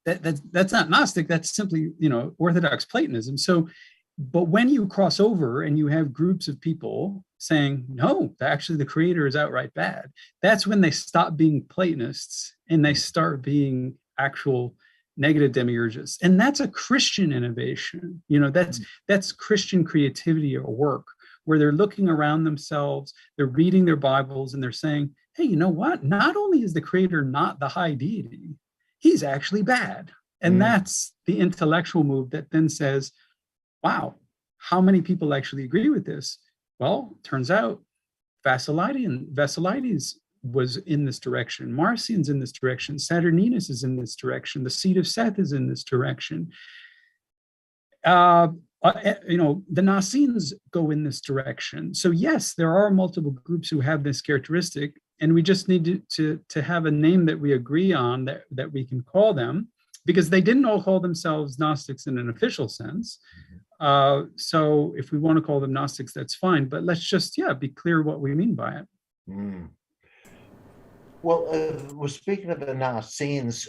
that's not Gnostic, that's simply, Orthodox Platonism. So, but when you cross over and you have groups of people saying, no, actually the creator is outright bad, that's when they stop being Platonists and they start being actual negative demiurgists. And that's a Christian innovation. That's Christian creativity at work, where they're looking around themselves, they're reading their Bibles, and they're saying, hey, you know what? Not only is the creator not the high deity, he's actually bad. And that's the intellectual move that then says, wow, how many people actually agree with this? Well, turns out Basilides was in this direction. Marcion's in this direction. Saturninus is in this direction. The seed of Seth is in this direction. The Naassenes go in this direction. So yes, there are multiple groups who have this characteristic, and we just need to have a name that we agree on, that we can call them, because they didn't all call themselves Gnostics in an official sense. So if we want to call them Gnostics, that's fine. But let's just, be clear what we mean by it. Mm. Well, we're speaking of the Naassenes.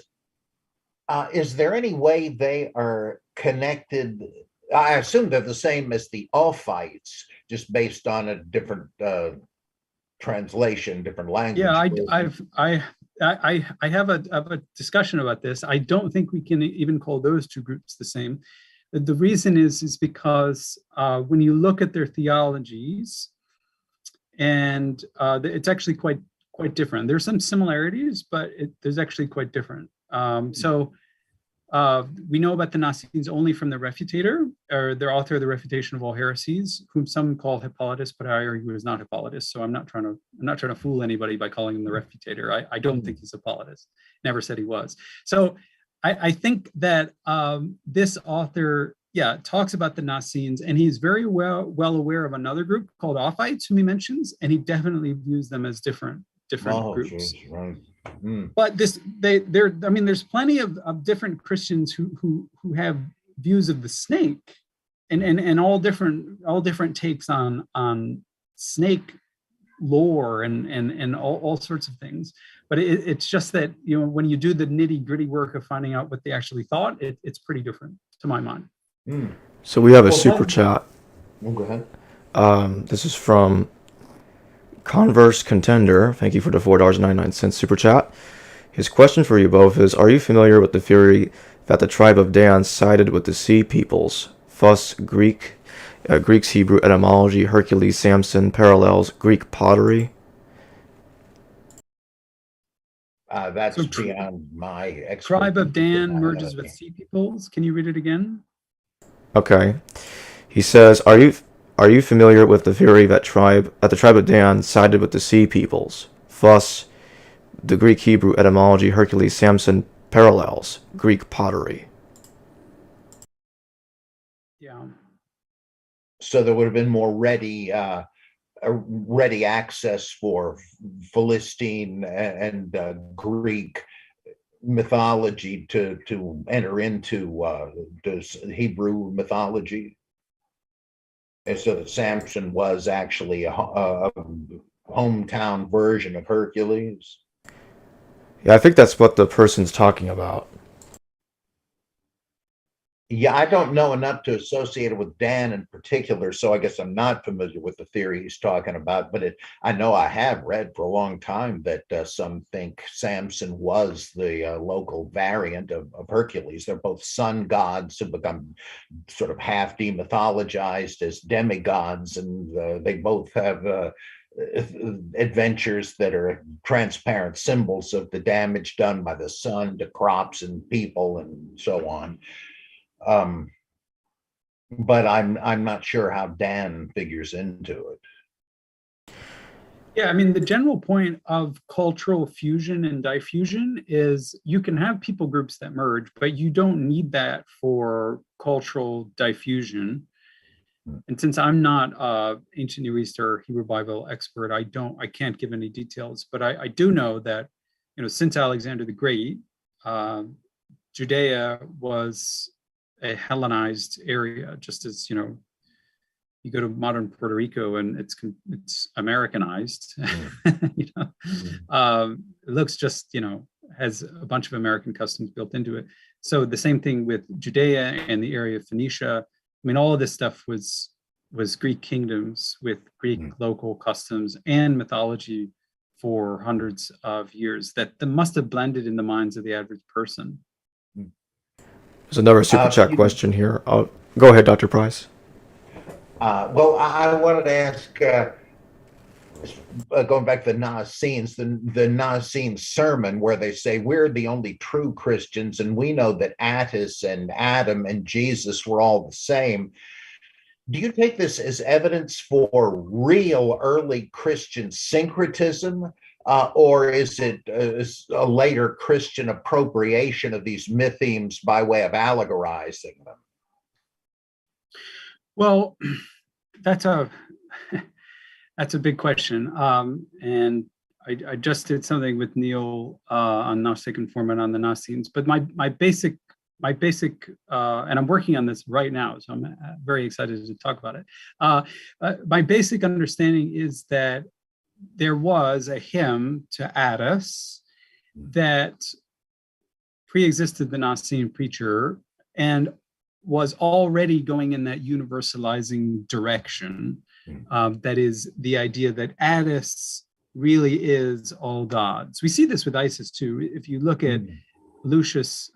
Is there any way they are connected? I assume they're the same as the Ophites, just based on a different translation, different language. Yeah, I have a discussion about this. I don't think we can even call those two groups the same. The reason is because when you look at their theologies, and it's actually quite different. There's some similarities, but there's actually quite different. So we know about the Naassenes only from the Refutator, or their author of the Refutation of All Heresies, whom some call Hippolytus, but I argue is not Hippolytus. So I'm not trying to fool anybody by calling him the Refutator. I don't think he's Hippolytus. Never said he was. So I think that this author, talks about the Naassenes, and he's very well aware of another group called Ophites, whom he mentions, and he definitely views them as different groups. Right. But there's plenty of different Christians who have views of the snake, and all different takes on snake lore and all sorts of things. But it's just that, when you do the nitty-gritty work of finding out what they actually thought, it's pretty different to my mind. So we have a super chat. Go ahead. This is from Converse Contender. Thank you for the $4.99 super chat. His question for you both is, are you familiar with the theory that the tribe of Dan sided with the Sea Peoples? Thus, Greeks, Hebrew etymology, Hercules, Samson, parallels, Greek pottery. That's beyond my expertise. Tribe of Dan merges with Sea Peoples. Can you read it again? Okay. He says, are you familiar with the theory that the tribe of Dan sided with the Sea Peoples? Thus, the Greek Hebrew etymology, Hercules, Samson, parallels, Greek pottery. Yeah. So there would have been more ready access for Philistine and Greek mythology to enter into Hebrew mythology. And so that Samson was actually a hometown version of Hercules. Yeah, I think that's what the person's talking about. Yeah, I don't know enough to associate it with Dan in particular, so I guess I'm not familiar with the theory he's talking about, but I know I have read for a long time that some think Samson was the local variant of Hercules. They're both sun gods who become sort of half demythologized as demigods, and they both have adventures that are transparent symbols of the damage done by the sun to crops and people and so on. But I'm not sure how Dan figures into it. Yeah, I mean, the general point of cultural fusion and diffusion is you can have people groups that merge, but you don't need that for cultural diffusion. And since I'm not ancient Near East or Hebrew Bible expert, I can't give any details, but I do know that, since Alexander the Great, Judea was a Hellenized area, just as, you go to modern Puerto Rico and it's Americanized. You know, it looks just, you know, has a bunch of American customs built into it. So the same thing with Judea and the area of Phoenicia. I mean, all of this stuff was Greek kingdoms with Greek local customs and mythology for hundreds of years that must have blended in the minds of the average person. There's another super chat question here. Go ahead, Dr. Price. Well, I wanted to ask, going back to the Naassenes, the Naassenes sermon where they say we're the only true Christians and we know that Attis and Adam and Jesus were all the same. Do you take this as evidence for real early Christian syncretism, or is it a later Christian appropriation of these mythemes by way of allegorizing them? Well, that's a big question, and I just did something with Neil on Gnostic Informant on the Naassenes. But my basic, and I'm working on this right now, so I'm very excited to talk about it. My basic understanding is that there was a hymn to Attis that pre-existed the Naascene preacher and was already going in that universalizing direction. That is the idea that Attis really is all gods. We see this with Isis too. If you look at Apuleius's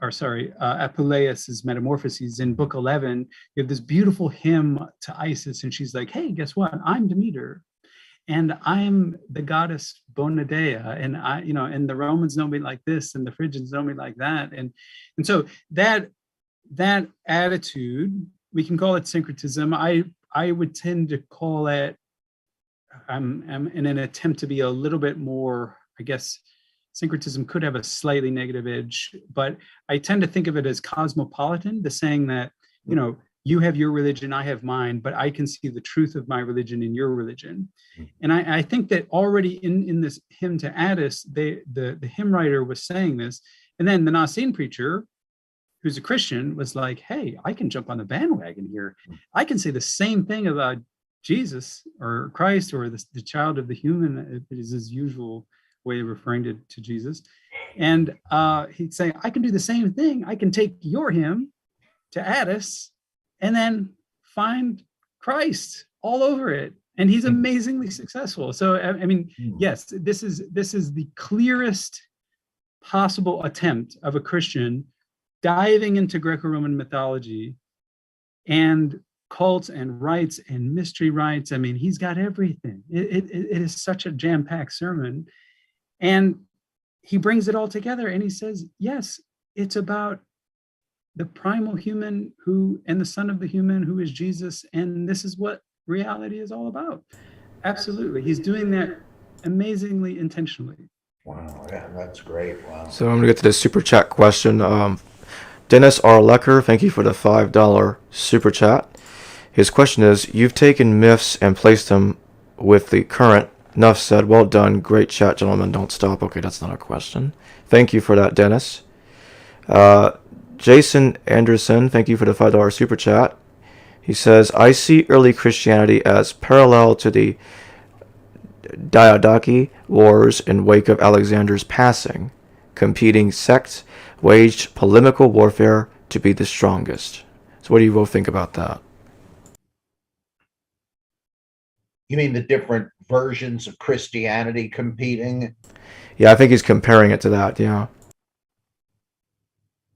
Metamorphoses in book 11, you have this beautiful hymn to Isis, and she's like, hey, guess what? I'm Demeter, and I'm the goddess Bonadea, and I, you know, and the Romans know me like this, and the Phrygians know me like that, and so that attitude, we can call it syncretism. I would tend to call it, I'm in an attempt to be a little bit more, I guess, syncretism could have a slightly negative edge, but I tend to think of it as cosmopolitan, the saying that, you know, you have your religion, I have mine, but I can see the truth of my religion in your religion. And I think that already in this hymn to Attis, the hymn writer was saying this, and then the Naascene preacher, who's a Christian, was like, hey, I can jump on the bandwagon here. I can say the same thing about Jesus or Christ or the child of the human, is his usual way of referring to Jesus. And he'd say, I can do the same thing. I can take your hymn to Attis and then find Christ all over it. And he's amazingly successful. So, I mean, yes, this is the clearest possible attempt of a Christian diving into Greco-Roman mythology and cults and rites and mystery rites. I mean, he's got everything. It is such a jam-packed sermon. And he brings it all together and he says, yes, it's about the primal human and the son of the human who is Jesus. And this is what reality is all about. Absolutely. He's doing that amazingly intentionally. Wow, yeah, that's great. Wow. So I'm going to get to this super chat question. Dennis R. Lecker, thank you for the $5 super chat. His question is, you've taken myths and placed them with the current. Enough said. Well done. Great chat, gentlemen. Don't stop. Okay, that's not a question. Thank you for that, Dennis. Jason Anderson, thank you for the $5 super chat. He says, I see early Christianity as parallel to the Diadochi Wars in wake of Alexander's passing. Competing sects waged polemical warfare to be the strongest. So what do you both think about that? You mean the different versions of Christianity competing? Yeah, I think he's comparing it to that, yeah.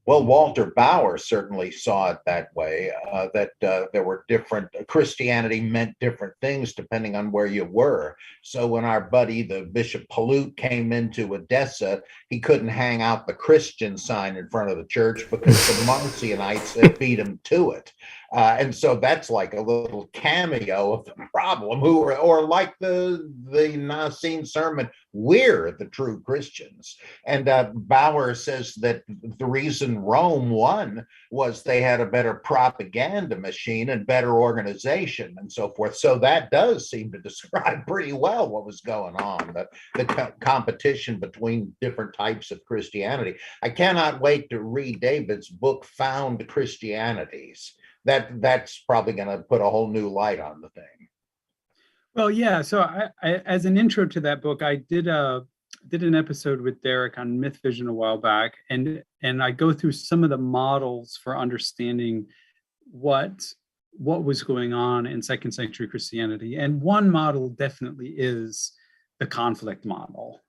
Well, Walter Bauer certainly saw it that way, that there were different, Christianity meant different things depending on where you were. So when our buddy, the Bishop Palut, came into Edessa, he couldn't hang out the Christian sign in front of the church because the Marcionites had beat him to it. And so that's like a little cameo of the problem, or like the Naascene sermon, we're the true Christians. And Bauer says that the reason Rome won was they had a better propaganda machine and better organization and so forth. So that does seem to describe pretty well what was going on, the competition between different types of Christianity. I cannot wait to read David's book, Found Christianities. that's probably going to put a whole new light on the thing. Well, yeah. So I, as an intro to that book, I did an episode with Derek on Myth Vision a while back, and I go through some of the models for understanding what was going on in second century Christianity. And one model definitely is the conflict model,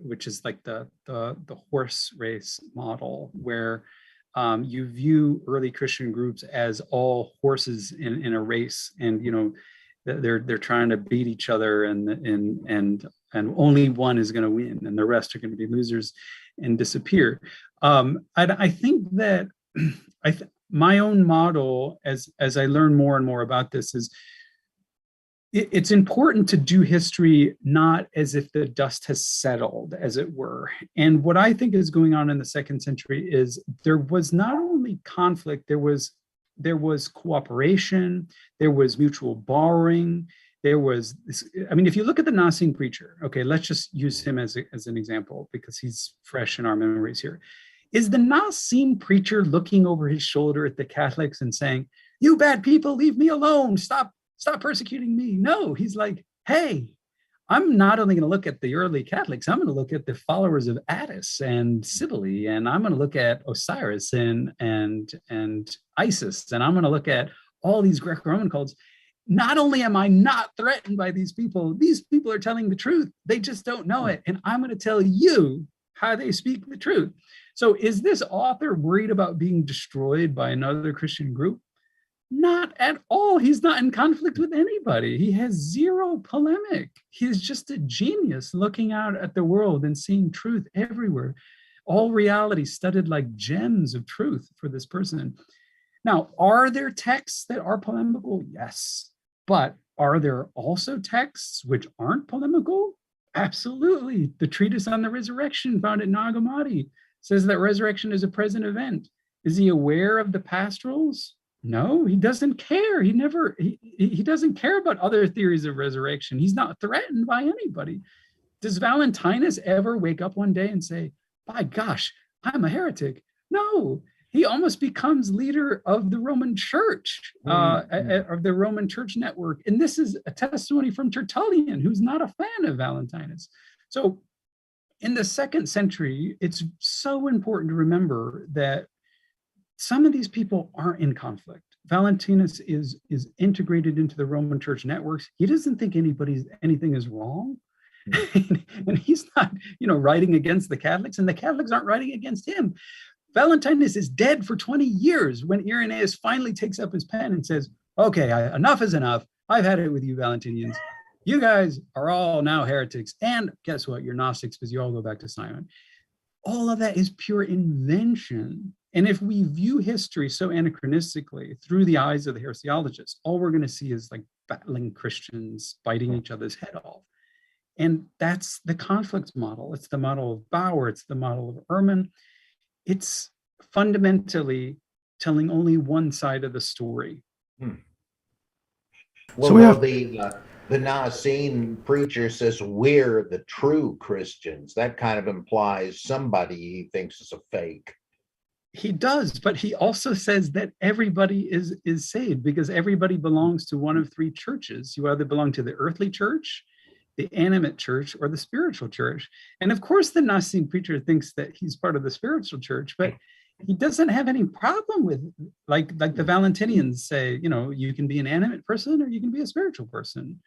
which is like the horse race model, where you view early Christian groups as all horses in a race, and they're trying to beat each other, and only one is going to win, and the rest are going to be losers and disappear. I think that my own model, as I learn more and more about this, is it's important to do history not as if the dust has settled, as it were. And what I think is going on in the second century is there was not only conflict, there was cooperation, there was mutual borrowing, there was this, I mean, if you look at the Nicene preacher, okay, let's just use him as an example because he's fresh in our memories here. Is the Nicene preacher looking over his shoulder at the Catholics and saying, "You bad people, leave me alone, stop persecuting me"? No, he's like, "Hey, I'm not only going to look at the early Catholics, I'm going to look at the followers of Attis and Cybele, and I'm going to look at Osiris and Isis, and I'm going to look at all these Greco-Roman cults. Not only am I not threatened by these people are telling the truth. They just don't know it. And I'm going to tell you how they speak the truth." So is this author worried about being destroyed by another Christian group? Not at all. He's not in conflict with anybody. He has zero polemic. He's just a genius looking out at the world and seeing truth everywhere. All reality studied like gems of truth for this person. Now, are there texts that are polemical? Yes. But are there also texts which aren't polemical? Absolutely. The treatise on the resurrection found at Nag Hammadi says that resurrection is a present event. Is he aware of the pastorals? No, he doesn't care. He doesn't care about other theories of resurrection. He's not threatened by anybody. Does Valentinus ever wake up one day and say, "By gosh, I'm a heretic"? No, he almost becomes leader of the Roman Church, of the Roman Church network. And this is a testimony from Tertullian, who's not a fan of Valentinus. So in the second century, it's so important to remember that some of these people aren't in conflict. Valentinus is integrated into the Roman Church networks. He doesn't think anything is wrong. And he's not, writing against the Catholics, and the Catholics aren't writing against him. Valentinus is dead for 20 years when Irenaeus finally takes up his pen and says, "Okay, enough is enough. I've had it with you, Valentinians. You guys are all now heretics. And guess what? You're Gnostics because you all go back to Simon." All of that is pure invention. And if we view history so anachronistically through the eyes of the heresiologists, all we're going to see is like battling Christians, biting each other's head off. And that's the conflict model. It's the model of Bauer. It's the model of Ehrman. It's fundamentally telling only one side of the story. Well, So we have the Nicene preacher says we're the true Christians. That kind of implies somebody he thinks is a fake. He does, but he also says that everybody is saved because everybody belongs to one of three churches. You either belong to the earthly church, the animate church, or the spiritual church. And of course, the Nicene preacher thinks that he's part of the spiritual church, but he doesn't have any problem with, like the Valentinians say, you can be an animate person or you can be a spiritual person.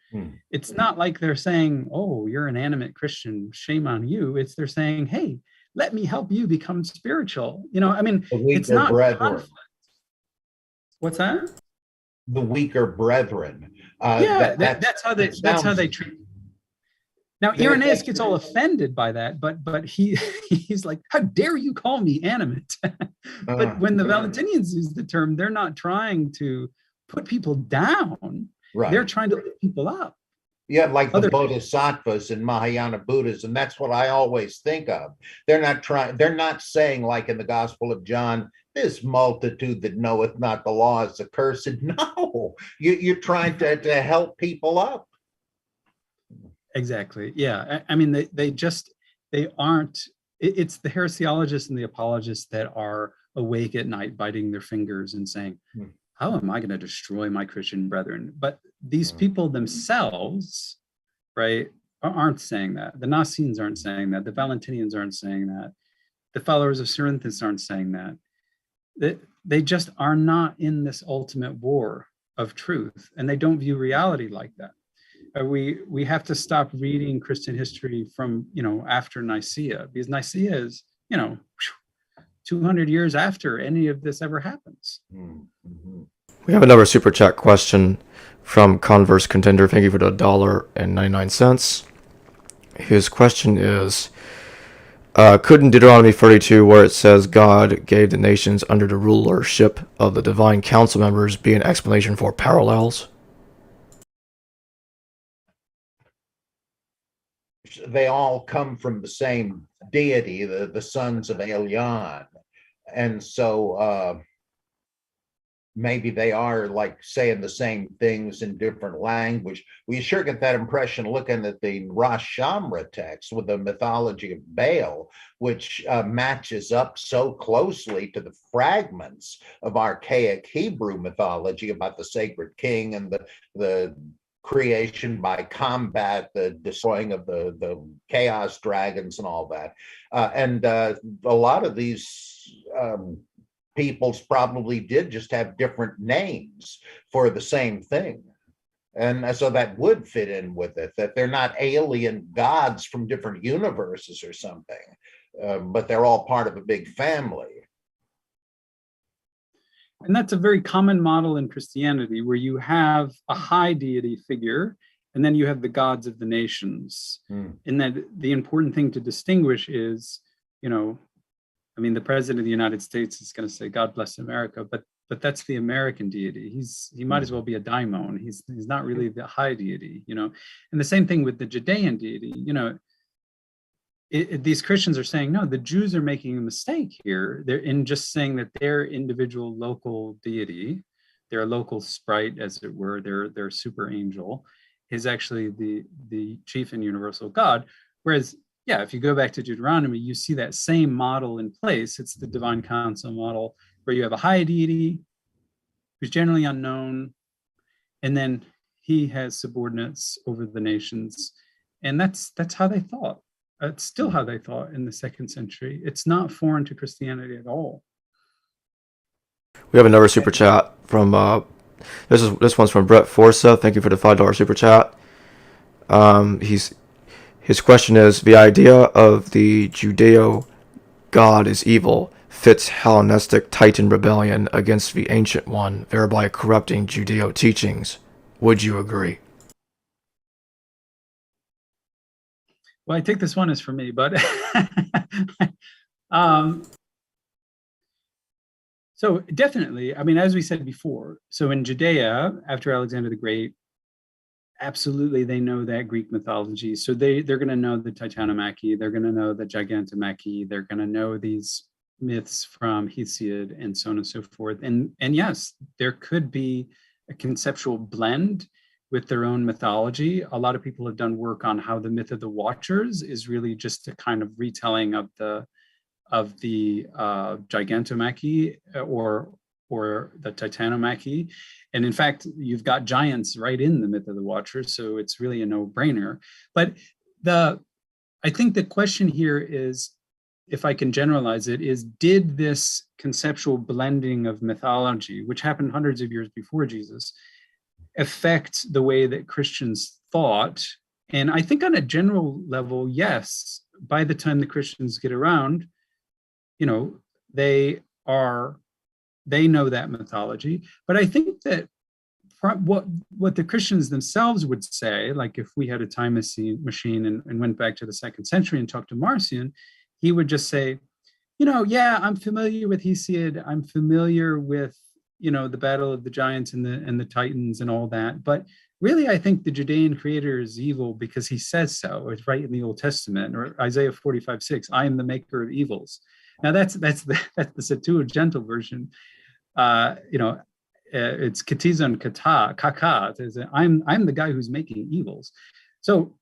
It's not like they're saying, "Oh, you're an animate Christian, shame on you." They're saying, "Hey, let me help you become spiritual." It's not brethren. conflict. What's that? The weaker brethren. That's how they treat. Now, Irenaeus gets all offended by that, but he's like, "How dare you call me animate?" But when the Valentinians use the term, they're not trying to put people down. Right. They're trying to lift people up. Yeah, like the Bodhisattvas in Mahayana Buddhism. That's what I always think of. They're not saying, like in the Gospel of John, "This multitude that knoweth not the law is accursed." No, you're trying to help people up. Exactly. Yeah. They aren't, it's the heresiologists and the apologists that are awake at night, biting their fingers and saying, how am I going to destroy my Christian brethren? But these people themselves, right, aren't saying that. The Naassenes aren't saying that. The Valentinians aren't saying that. The followers of Cerinthus aren't saying that. They just are not in this ultimate war of truth, and they don't view reality like that. We have to stop reading Christian history from, after Nicaea, because Nicaea is, 200 years after any of this ever happens. Mm-hmm. We have another super chat question from Converse Contender. Thank you for the $1.99. His question is, couldn't Deuteronomy 32, where it says God gave the nations under the rulership of the divine council members, be an explanation for parallels? They all come from the same deity, the sons of Elion. And so maybe they are like saying the same things in different language. We sure get that impression looking at the Rosh Hashanah text with the mythology of Baal, which matches up so closely to the fragments of archaic Hebrew mythology about the sacred king and the creation by combat, the destroying of the chaos dragons and all that. And a lot of these peoples probably did just have different names for the same thing. And so that would fit in with it, that they're not alien gods from different universes or something, but they're all part of a big family. And that's a very common model in Christianity, where you have a high deity figure, and then you have the gods of the nations. And that the important thing to distinguish is, the president of the United States is going to say, God bless America, but that's the American deity. He might as well be a daimon. He's not really the high deity, And the same thing with the Judean deity, these Christians are saying, no, the Jews are making a mistake here. They're in just saying that their individual local deity, their local sprite, as it were, their super angel, is actually the chief and universal God. Whereas, if you go back to Deuteronomy, you see that same model in place. It's the divine council model, where you have a high deity who's generally unknown, and then he has subordinates over the nations. And that's how they thought. It's still how they thought in the 2nd century. It's not foreign to Christianity at all. We have another super chat from this one's from Brett Forza. Thank you for the $5 super chat. His question is, the idea of the Judeo God is evil fits Hellenistic Titan rebellion against the Ancient One, thereby corrupting Judeo teachings. Would you agree? Well, I think this one is for me, but so definitely, as we said before, so in Judea, after Alexander the Great, absolutely they know that Greek mythology. So they're going to know the Titanomachy, they're going to know the Gigantomachy, they're going to know these myths from Hesiod and so on and so forth. And yes, there could be a conceptual blend with their own mythology. A lot of people have done work on how the myth of the Watchers is really just a kind of retelling of the Gigantomachy or the Titanomachy. And in fact, you've got giants right in the myth of the Watchers, so it's really a no-brainer. But I think the question here is, if I can generalize it, is did this conceptual blending of mythology, which happened hundreds of years before Jesus, affect the way that Christians thought? And I think on a general level, yes. By the time the Christians get around, they know that mythology. But I think that what the Christians themselves would say, like if we had a time machine and went back to the 2nd century and talked to Marcion, he would just say, I'm familiar with Hesiod, I'm familiar with the battle of the giants and the titans and all that, but really I think the Judean creator is evil because he says so. It's right in the Old Testament, or Isaiah 45:6, I am the maker of evils. Now that's the Septuagintal version. It's katizon kaka. I'm the guy who's making evils. So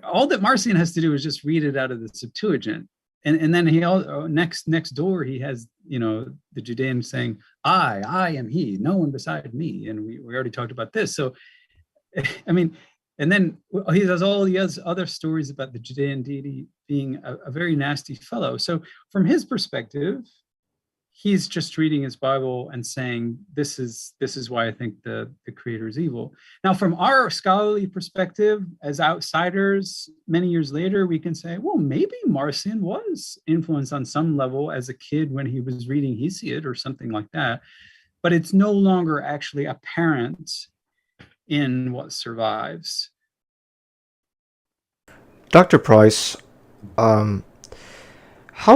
all that Marcion has to do is just read it out of the Septuagint, and then he also next door he has, you know, the Judean saying, I am he, no one beside me. And we already talked about this. So I mean, and then he has all the other stories about the Judean deity being a very nasty fellow. So from his perspective, he's just reading his Bible and saying, this is why I think the creator is evil. Now, from our scholarly perspective, as outsiders, many years later, we can say, well, maybe Marcion was influenced on some level as a kid when he was reading Hesiod or something like that, but it's no longer actually apparent in what survives. Dr. Price, how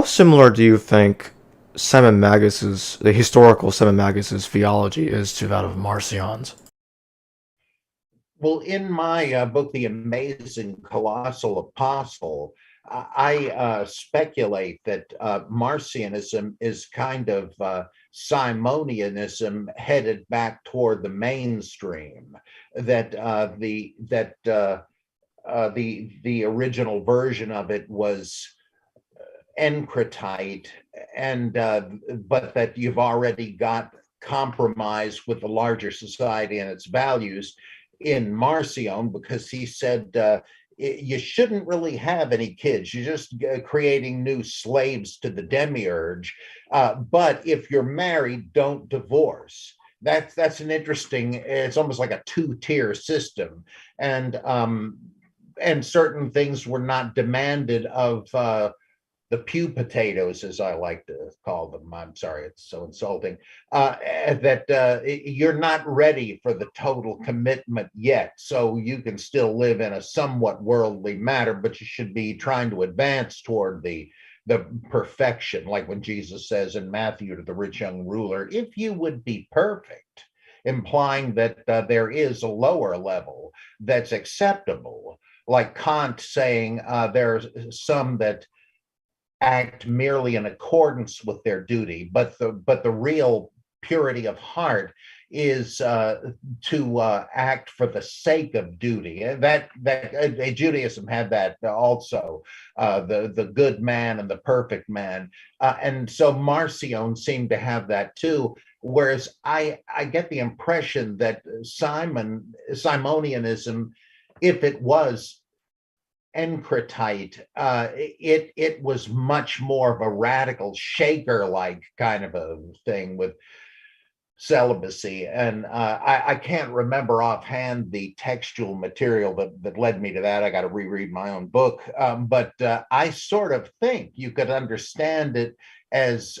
similar do you think the historical Simon Magus's theology is to that of Marcion's? Well, in my book, The Amazing Colossal Apostle, I speculate that Marcionism is kind of Simonianism headed back toward the mainstream. That the original version of it was Syncretite, and but that you've already got compromise with the larger society and its values in Marcion, because he said you shouldn't really have any kids. You're just creating new slaves to the demiurge. But if you're married, don't divorce. That's an interesting. It's almost like a two-tier system, and certain things were not demanded of the pew potatoes, as I like to call them. I'm sorry, it's so insulting. You're not ready for the total commitment yet. So you can still live in a somewhat worldly manner, but you should be trying to advance toward the perfection, like when Jesus says in Matthew to the rich young ruler, if you would be perfect, implying that there is a lower level that's acceptable, like Kant saying there's some that act merely in accordance with their duty, but the real purity of heart is to act for the sake of duty. And that Judaism had that also, the good man and the perfect man, and so Marcion seemed to have that too. Whereas I get the impression that Simonianism, if it was Syncretite, it was much more of a radical Shaker-like kind of a thing with celibacy. And I can't remember offhand the textual material that led me to that. I got to reread my own book. But I sort of think you could understand it as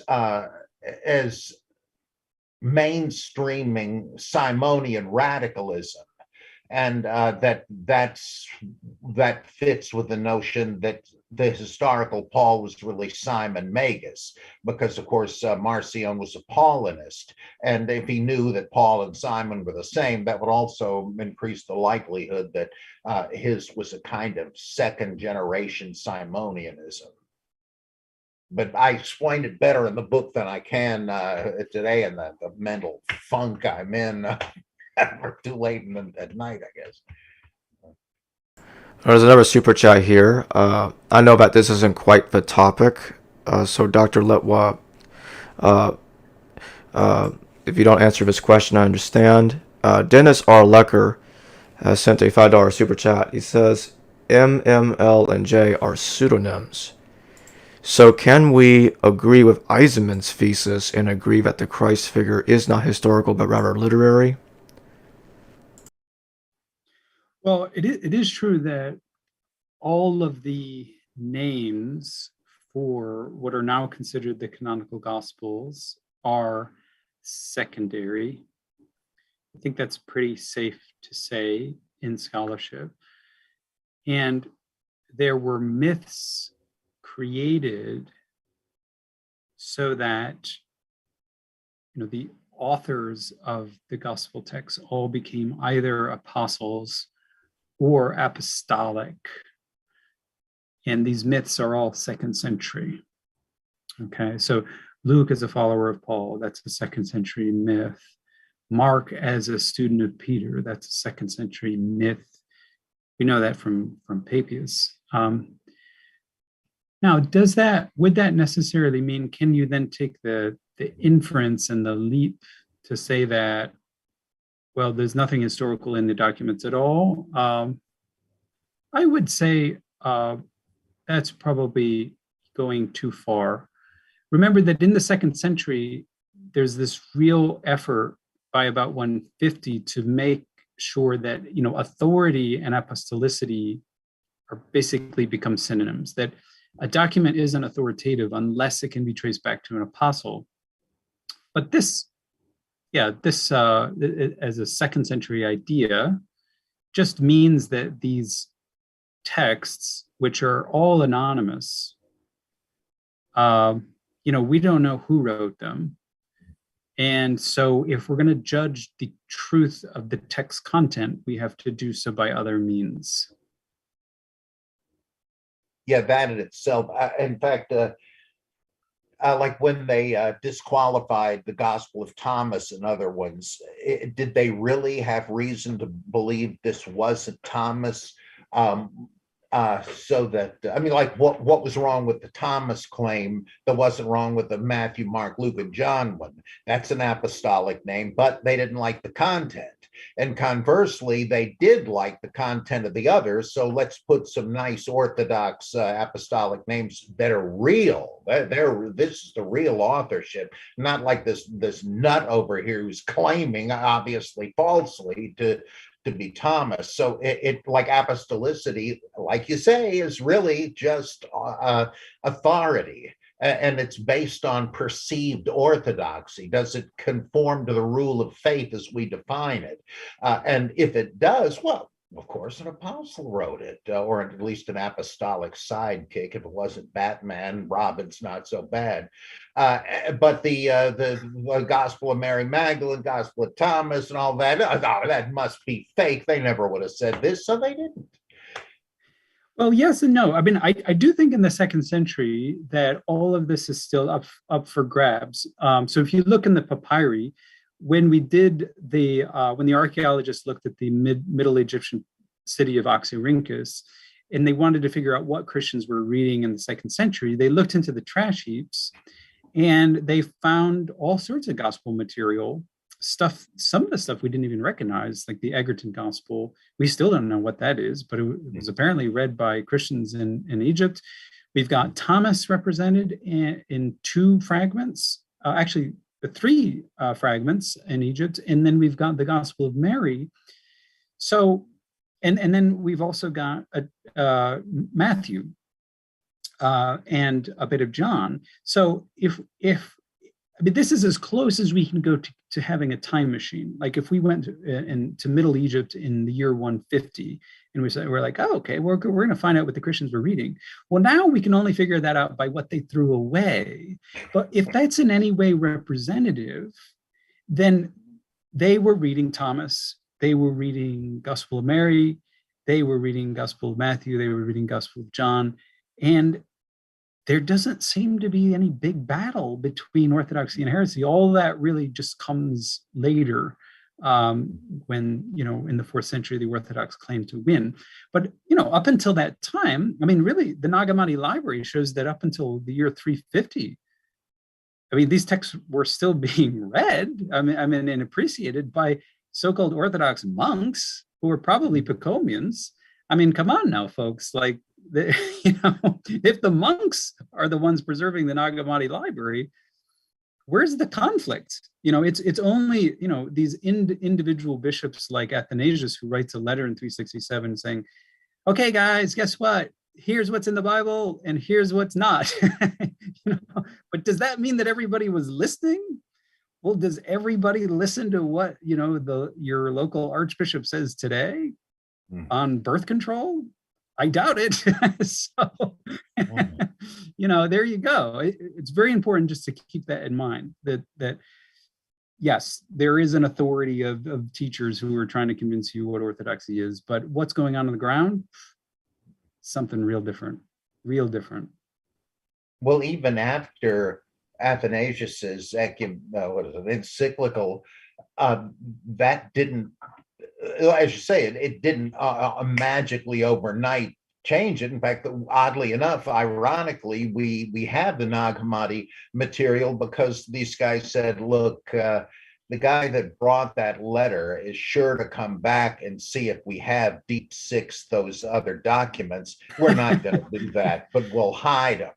mainstreaming Simonian radicalism. And that fits with the notion that the historical Paul was really Simon Magus, because of course Marcion was a Paulinist, and if he knew that Paul and Simon were the same, that would also increase the likelihood that his was a kind of second generation Simonianism. But I explained it better in the book than I can today in the mental funk I'm in. Too late at night, I guess. There's another super chat here. I know that this isn't quite the topic, so Dr. Litwa, if you don't answer this question, I understand. Dennis R. Lecker has sent a $5 super chat. He says, M, M, L, and J are pseudonyms. So can we agree with Eisenman's thesis and agree that the Christ figure is not historical but rather literary? Well, it is true that all of the names for what are now considered the canonical Gospels are secondary. I think that's pretty safe to say in scholarship. And there were myths created so that, the authors of the gospel texts all became either apostles or apostolic. And these myths are all second century. Okay, so Luke as a follower of Paul, that's a second century myth. Mark as a student of Peter, that's a second century myth. We know that from Papias. Now, would that necessarily mean, can you then take the inference and the leap to say that, well, there's nothing historical in the documents at all? I would say that's probably going too far. Remember that in the 2nd century, there's this real effort by about 150 to make sure that, authority and apostolicity are basically become synonyms, that a document isn't authoritative unless it can be traced back to an apostle. But this as a 2nd century idea just means that these texts, which are all anonymous, we don't know who wrote them. And so if we're going to judge the truth of the text content, we have to do so by other means. Yeah, that in itself. In fact, like when they disqualified the Gospel of Thomas and other ones, did they really have reason to believe this wasn't Thomas? So that, like what was wrong with the Thomas claim that wasn't wrong with the Matthew, Mark, Luke, and John one? That's an apostolic name, but they didn't like the content. And conversely, they did like the content of the others. So let's put some nice Orthodox apostolic names that are real. This is the real authorship, not like this nut over here who's claiming, obviously falsely, to be Thomas. So it like apostolicity, like you say, is really just authority. And it's based on perceived orthodoxy. Does it conform to the rule of faith as we define it? And if it does, well, of course, an apostle wrote it, or at least an apostolic sidekick. If it wasn't Batman, Robin's not so bad. But the Gospel of Mary Magdalene, Gospel of Thomas, and all that, that must be fake. They never would have said this, so they didn't. Well, yes and no. I do think in the 2nd century that all of this is still up for grabs. So if you look in the papyri, when the archaeologists looked at the Middle Egyptian city of Oxyrhynchus, and they wanted to figure out what Christians were reading in the 2nd century, they looked into the trash heaps, and they found all sorts of gospel material. Some of the stuff we didn't even recognize, like the Egerton Gospel. We still don't know what that is, but it was apparently read by Christians in Egypt. We've got Thomas represented in 2 fragments, actually 3 fragments in Egypt, and then we've got the Gospel of Mary. So, and then we've also got Matthew and a bit of John. So this is as close as we can go to having a time machine. Like if we went to Middle Egypt in the year 150, and we're like, oh, okay, we're going to find out what the Christians were reading. Well, now we can only figure that out by what they threw away. But if that's in any way representative, then they were reading Thomas, they were reading Gospel of Mary, they were reading Gospel of Matthew, they were reading Gospel of John, and there doesn't seem to be any big battle between orthodoxy and heresy. All that really just comes later, when, in the 4th century, the Orthodox claimed to win. But, up until that time, really, the Nag Hammadi library shows that up until the year 350, these texts were still being read, and appreciated by so-called Orthodox monks who were probably Pachomians. Come on now, folks, like, if the monks are the ones preserving the Nag Hammadi library, where's the conflict? It's only, these individual bishops like Athanasius, who writes a letter in 367 saying, okay, guys, guess what? Here's what's in the Bible and here's what's not. But does that mean that everybody was listening? Well, does everybody listen to what, your local archbishop says today on birth control? I doubt it. So, there you go. It's very important just to keep that in mind, that yes, there is an authority of teachers who are trying to convince you what orthodoxy is, but what's going on the ground? Something real different. Well, even after Athanasius's encyclical, that didn't, as you say, it didn't magically overnight change it. In fact, oddly enough, ironically, we have the Nag Hammadi material because these guys said, look, the guy that brought that letter is sure to come back and see if we have deep six those other documents. We're not going to do that, but we'll hide them.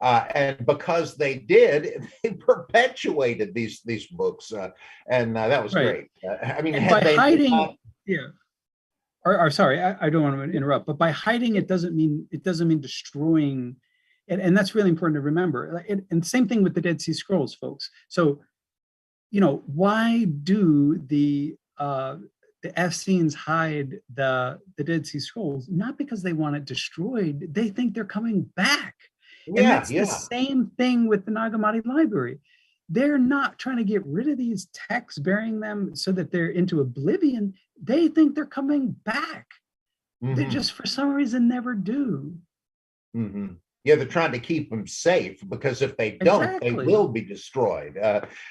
And because they did, they perpetuated these books, and that was Right. great. I mean, And had by they hiding, not, yeah. Or sorry, I don't want to interrupt, but by hiding it doesn't mean destroying, and that's really important to remember. And same thing with the Dead Sea Scrolls, folks. So, why do the Essenes hide the Dead Sea Scrolls? Not because they want it destroyed; they think they're coming back. And yeah, that's the same thing with the Nag Hammadi library. They're not trying to get rid of these texts, burying them so that they're into oblivion. They think they're coming back. They just, for some reason, never do. Yeah, they're trying to keep them safe because if they don't, they will be destroyed.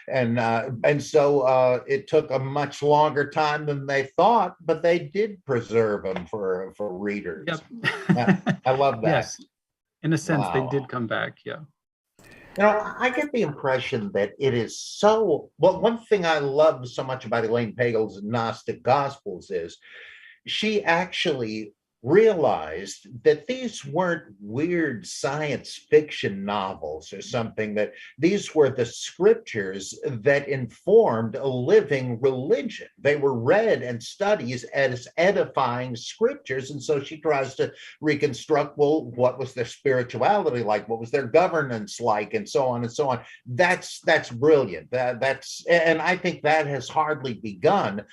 And so it took a much longer time than they thought, but they did preserve them for readers. Yep. I love that. Yes, in a sense, they did come back. Yeah. I get the impression that it is so, well, one thing I love so much about Elaine Pagel's Gnostic Gospels is she actually realized that these weren't weird science fiction novels or something, that these were the scriptures that informed a living religion. They were read and studied as edifying scriptures. And so she tries to reconstruct, well, what was their spirituality like? What was their governance like? And so on and so on. That's brilliant. And I think that has hardly begun,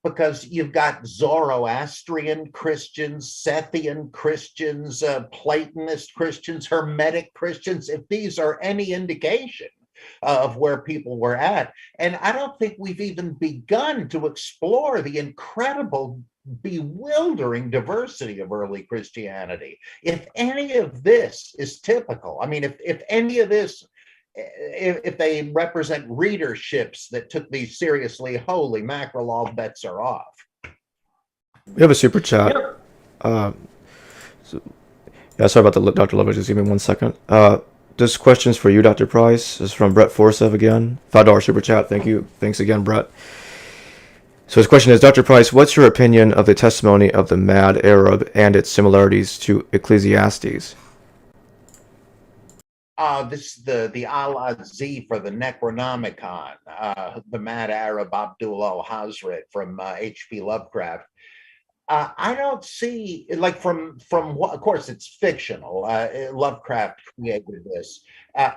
because you've got Zoroastrian Christians, Sethian Christians, Platonist Christians, Hermetic Christians, if these are any indication of where people were at. And I don't think we've even begun to explore the incredible, bewildering diversity of early Christianity. If any of this is typical, I mean, if any of this, if they represent readerships that took these seriously, holy mackerel, all bets are off. We have a super chat. Sorry about the Dr. Lovett. Just give me 1 second. This question's for you, Dr. Price. This is from Brett Forsev again. $5 super chat. Thank you. Thanks again, Brett. So his question is, Dr. Price, what's your opinion of the testimony of the Mad Arab and its similarities to Ecclesiastes? This is the Al-Azi for the Necronomicon, the Mad Arab Abdul al-Hazred from H.P. Lovecraft. I don't see, like, from what, of course, it's fictional. Lovecraft created this.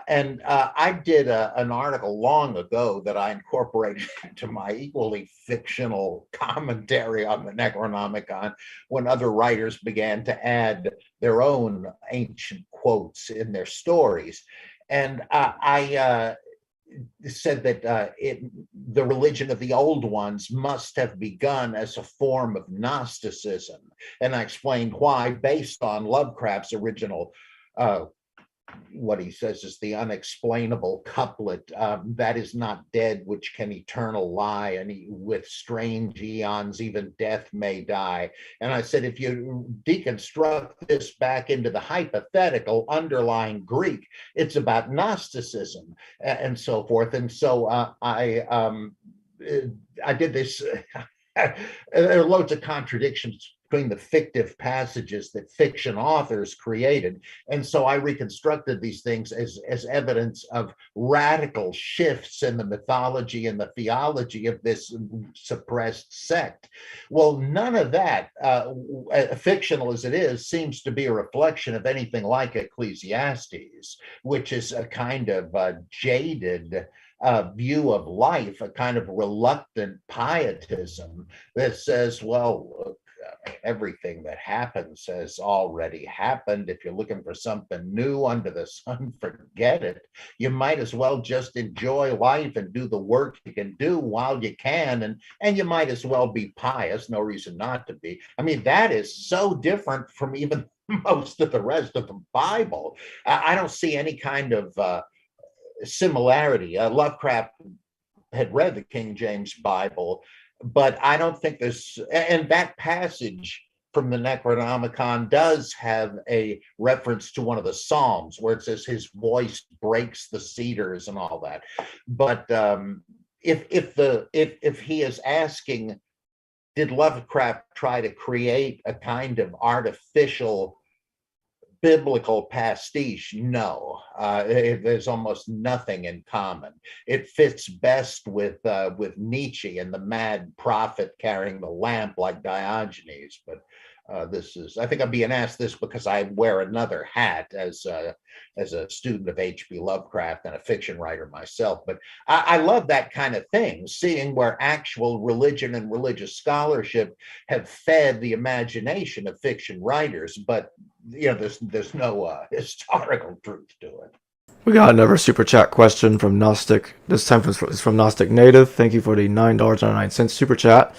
And I did an article long ago that I incorporated into my equally fictional commentary on the Necronomicon when other writers began to add their own ancient quotes in their stories. And I said that the religion of the old ones must have begun as a form of Gnosticism. And I explained why, based on Lovecraft's original, what he says is the unexplainable couplet, that is not dead which can eternal lie, and with strange eons even death may die. And I said, if you deconstruct this back into the hypothetical underlying Greek, it's about Gnosticism and so forth. And so I did this. There are loads of contradictions between the fictive passages that fiction authors created. And so I reconstructed these things as evidence of radical shifts in the mythology and the theology of this suppressed sect. Well, none of that, fictional as it is, seems to be a reflection of anything like Ecclesiastes, which is a kind of jaded view of life, a kind of reluctant pietism that says, well, look, everything that happens has already happened. If you're looking for something new under the sun, forget it. You might as well just enjoy life and do the work you can do while you can, and you might as well be pious. No reason not to be. I mean, that is so different from even most of the rest of the Bible. I don't see any kind of similarity. Lovecraft had read the King James Bible, but I don't think there's, and that passage from the Necronomicon does have a reference to one of the Psalms where it says his voice breaks the cedars and all that. But if he is asking, did Lovecraft try to create a kind of artificial biblical pastiche? No, there's almost nothing in common. It fits best with Nietzsche and the mad prophet carrying the lamp like Diogenes. But this is, I think I'm being asked this because I wear another hat as a student of H.P. Lovecraft and a fiction writer myself. But I love that kind of thing, seeing where actual religion and religious scholarship have fed the imagination of fiction writers. But there's no historical truth to it. We got another super chat question from Gnostic. This time it's from Gnostic Native. Thank you for the $9.99 super chat.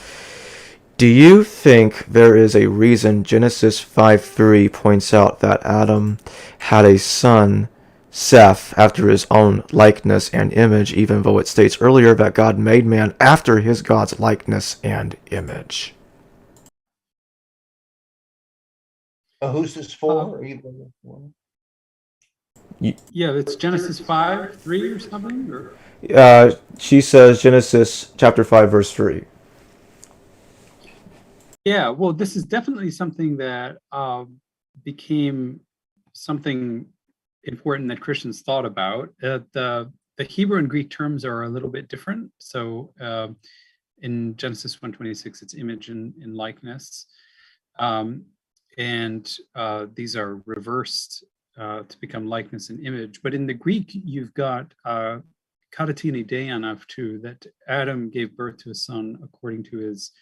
Do you think there is a reason Genesis 5:3 points out that Adam had a son, Seth, after his own likeness and image, even though it states earlier that God made man after his God's likeness and image? Who's this for? Yeah, it's Genesis 5:3 or something? Or? She says Genesis chapter 5, verse 3. Yeah, well, this is definitely something that became something important that Christians thought about. The Hebrew and Greek terms are a little bit different. So in Genesis 1:26, it's image and likeness. And these are reversed to become likeness and image. But in the Greek, you've got katatini deian too, that Adam gave birth to a son according to his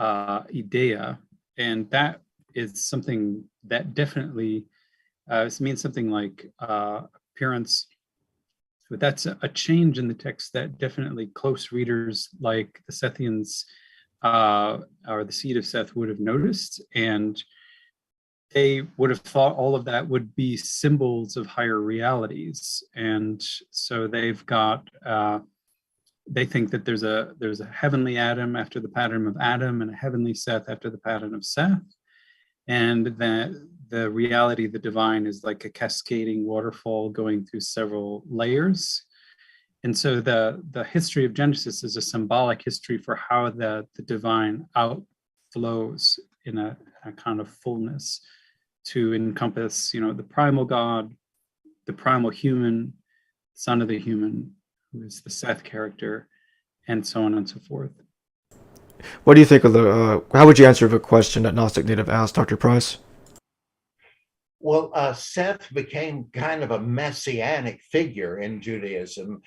idea, and that is something that definitely means something like appearance. But that's a change in the text that definitely close readers like the Sethians or the seed of Seth would have noticed, and they would have thought all of that would be symbols of higher realities. And so they've got they think that there's a heavenly Adam after the pattern of Adam and a heavenly Seth after the pattern of Seth, and that the reality of the divine is like a cascading waterfall going through several layers. And so the history of Genesis is a symbolic history for how the divine outflows in a kind of fullness to encompass, the primal God, the primal human, son of the human, who is the Seth character, and so on and so forth. What do you think of how would you answer the question that Gnostic Native asked, Dr. Price? Well, Seth became kind of a messianic figure in Judaism.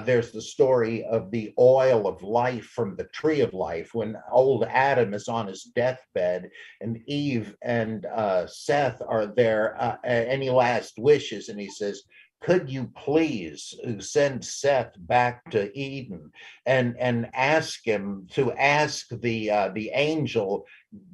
There's the story of the oil of life from the tree of life when old Adam is on his deathbed and Eve and Seth are there. Any last wishes? And he says, could you please send Seth back to Eden and ask him to ask the angel,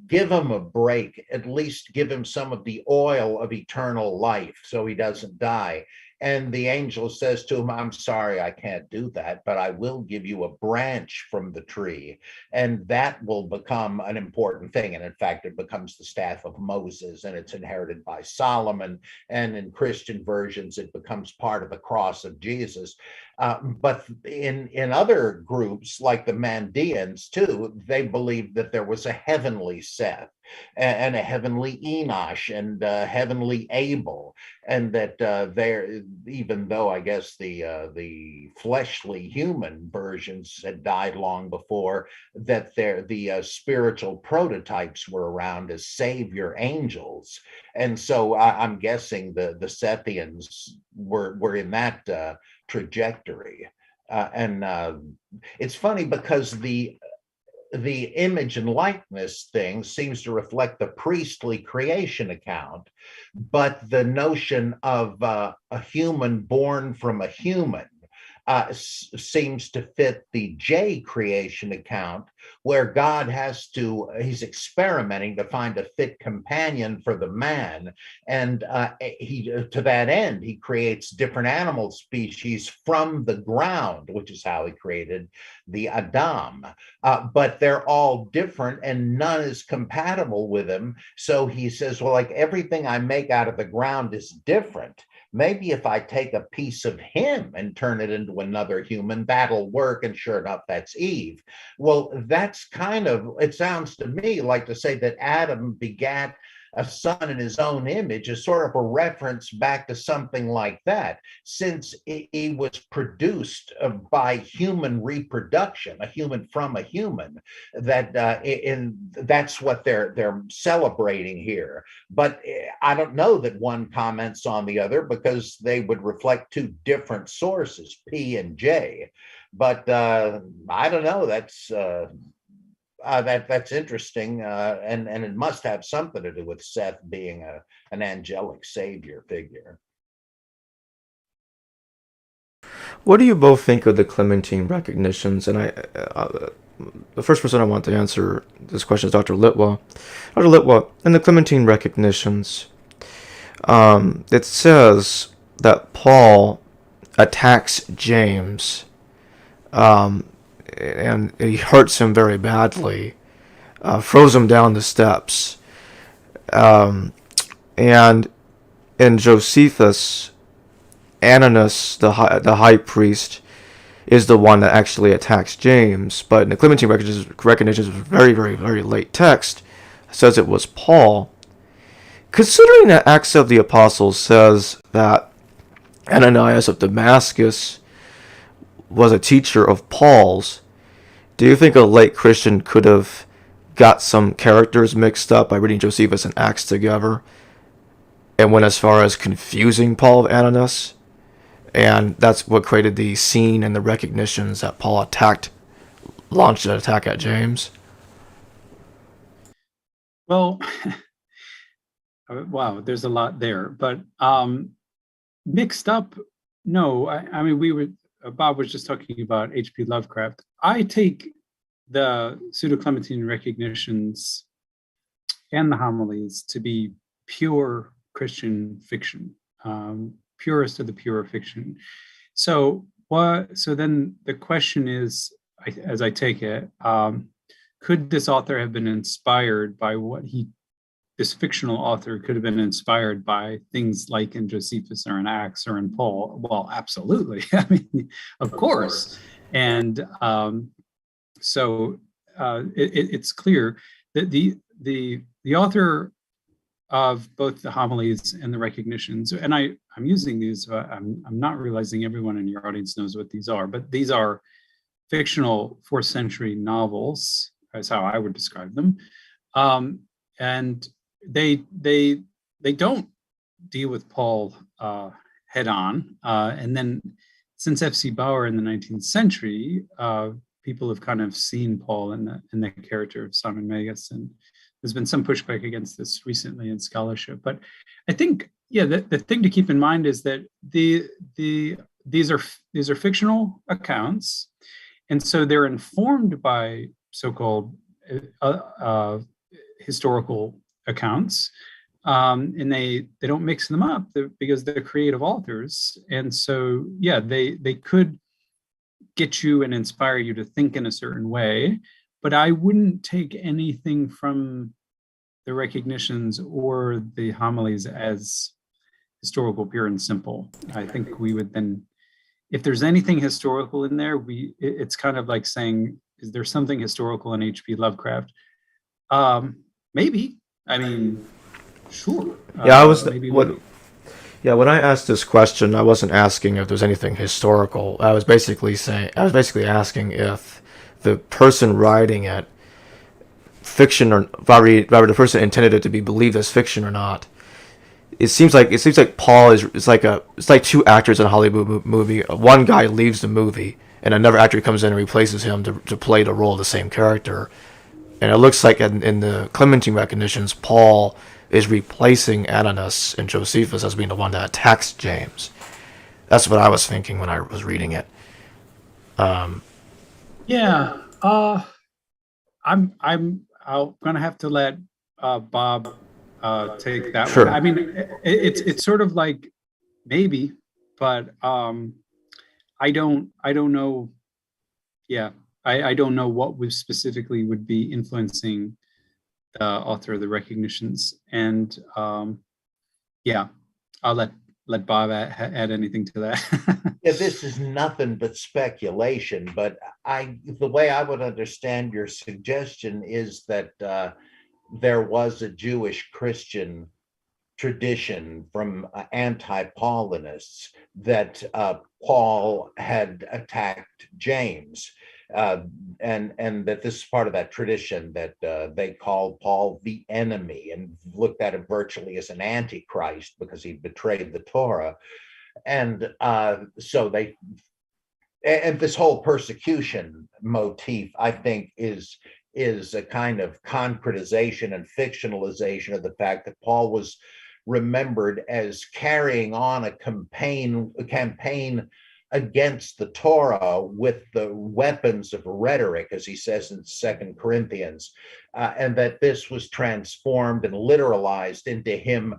give him a break, at least give him some of the oil of eternal life so he doesn't die. And the angel says to him, I'm sorry, I can't do that, but I will give you a branch from the tree. And that will become an important thing. And in fact, it becomes the staff of Moses, and it's inherited by Solomon. And in Christian versions, it becomes part of the cross of Jesus. But in other groups, like the Mandeans too, they believed that there was a heavenly Seth and a heavenly Enosh and a heavenly Abel, and that there, even though I guess the fleshly human versions had died long before, that the spiritual prototypes were around as savior angels, and so I'm guessing the Sethians were in that trajectory. And it's funny because the image and likeness thing seems to reflect the priestly creation account, but the notion of a human born from a human seems to fit the J creation account, where God he's experimenting to find a fit companion for the man. And to that end, he creates different animal species from the ground, which is how he created the Adam. But they're all different and none is compatible with him. So he says, well, like everything I make out of the ground is different. Maybe if I take a piece of him and turn it into another human, that'll work. And sure enough, that's Eve. Well, that's it sounds to me like to say that Adam begat a son in his own image is sort of a reference back to something like that, since he was produced by human reproduction, a human from a human. That's what they're celebrating here. But I don't know that one comments on the other because they would reflect two different sources, P and J. But I don't know. That's interesting, and it must have something to do with Seth being an angelic savior figure. What do you both think of the Clementine Recognitions? And the first person I want to answer this question is Dr. Litwa. Dr. Litwa, in the Clementine Recognitions, it says that Paul attacks James, and he hurts him very badly, throws him down the steps. And in Josephus, Ananias, the high priest, is the one that actually attacks James. But in the Clementine Recognitions, very, very, very late text, says it was Paul. Considering that Acts of the Apostles says that Ananias of Damascus was a teacher of Paul's, do you think a late Christian could have got some characters mixed up by reading Josephus and Acts together and went as far as confusing Paul of Ananias? And that's what created the scene and the recognitions that Paul launched an attack at James? Well, wow, there's a lot there. But mixed up, no. I mean, Bob was just talking about H.P. Lovecraft. I take the Pseudo-Clementine Recognitions and the homilies to be pure Christian fiction, purest of the pure fiction. So then the question is, as I take it, could this author have been inspired by this fictional author could have been inspired by things like in Josephus or in Acts or in Paul? Well, absolutely. I mean, of course. And it's clear that the author of both the homilies and the recognitions, and I'm using these, I'm not realizing everyone in your audience knows what these are, but these are fictional 4th century novels, is how I would describe them. And they don't deal with Paul head on. And then since F.C. Bauer in the 19th century, people have kind of seen Paul in the character of Simon Magus, and there's been some pushback against this recently in scholarship. But I think, the thing to keep in mind is that these are fictional accounts, and so they're informed by so-called historical accounts, and they don't mix them up because they're creative authors. And so they could get you and inspire you to think in a certain way, but I wouldn't take anything from the recognitions or the homilies as historical, pure and simple. I think we would then, if there's anything historical in there, it's kind of like saying, is there something historical in H.P. Lovecraft? Maybe. I mean, sure. When I asked this question, I wasn't asking if there's anything historical. I was basically asking if the person writing it, fiction or the person intended it to be believed as fiction or not. It seems like Paul is like two actors in a Hollywood movie. One guy leaves the movie, and another actor comes in and replaces him to play the role of the same character. And it looks like in the Clementine Recognitions, Paul is replacing Ananias and Josephus as being the one that attacks James. That's what I was thinking when I was reading it. Yeah, I'm gonna have to let Bob take that one. I Sure. mean, it's sort of like maybe, but I don't know. Yeah, I don't know what was specifically would be influencing the author of the recognitions, and yeah, I'll let Bob add anything to that. Yeah, this is nothing but speculation, but the way I would understand your suggestion is that there was a Jewish Christian tradition from anti-Paulinists that Paul had attacked James, and that this is part of that tradition that they called Paul the enemy and looked at him virtually as an antichrist because he betrayed the Torah. And so they, and this whole persecution motif, I think, is a kind of concretization and fictionalization of the fact that Paul was remembered as carrying on a campaign against the Torah with the weapons of rhetoric, as he says in 2 Corinthians, and that this was transformed and literalized into him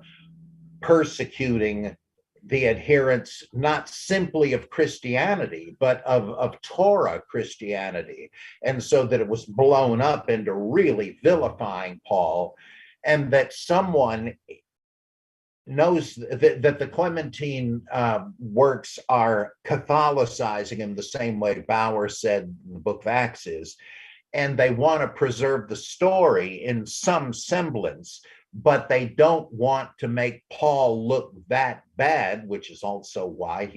persecuting the adherents not simply of Christianity, but of Torah Christianity. And so that it was blown up into really vilifying Paul, and that someone knows that the Clementine works are Catholicizing him the same way Bauer said the book of Acts is, and they want to preserve the story in some semblance, but they don't want to make Paul look that bad, which is also why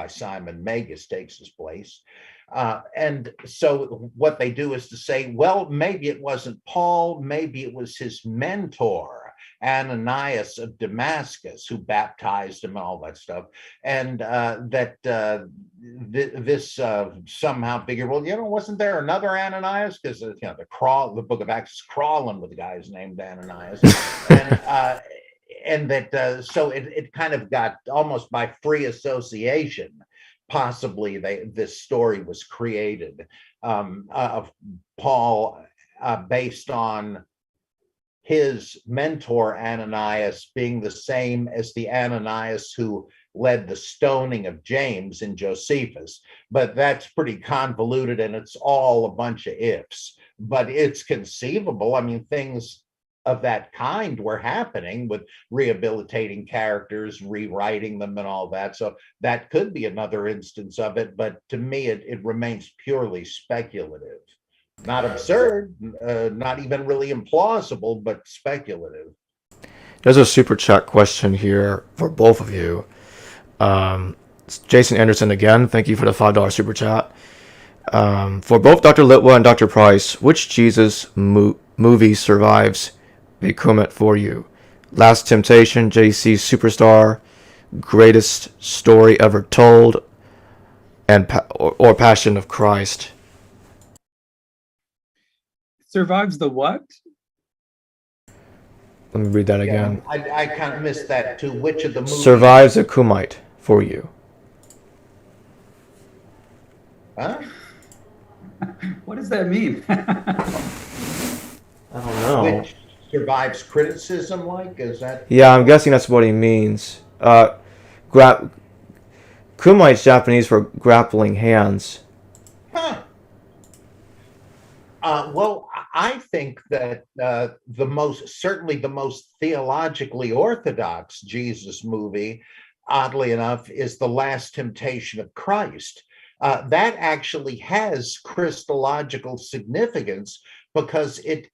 Simon Magus takes his place. And so what they do is to say, well, maybe it wasn't Paul, maybe it was his mentor, Ananias of Damascus, who baptized him and all that stuff, and this somehow figured, well, wasn't there another Ananias? Because the book of Acts is crawling with guys named Ananias, and that so it kind of got almost by free association. Possibly this story was created of Paul based on his mentor Ananias being the same as the Ananias who led the stoning of James in Josephus. But that's pretty convoluted, and it's all a bunch of ifs. But it's conceivable. I mean, things of that kind were happening with rehabilitating characters, rewriting them, and all that. So that could be another instance of it. But to me, it remains purely speculative. Not absurd, not even really implausible, but speculative. There's a super chat question here for both of you. Jason Anderson again, thank you for the $5 super chat. For both Dr. Litwa and Dr. Price, which Jesus movie survives Becumet for you? Last Temptation, JC Superstar, Greatest Story Ever Told, and or Passion of Christ? Survives the what? Let me read that again. I kind of missed that too. Which of the movies survives a Cumite for you? Huh? What does that mean? I don't know. Which survives criticism? Like, is that? Yeah, I'm guessing that's what he means. Kumite's Japanese for grappling hands. Huh. Well, I think that certainly the most theologically orthodox Jesus movie, oddly enough, is The Last Temptation of Christ. That actually has Christological significance because it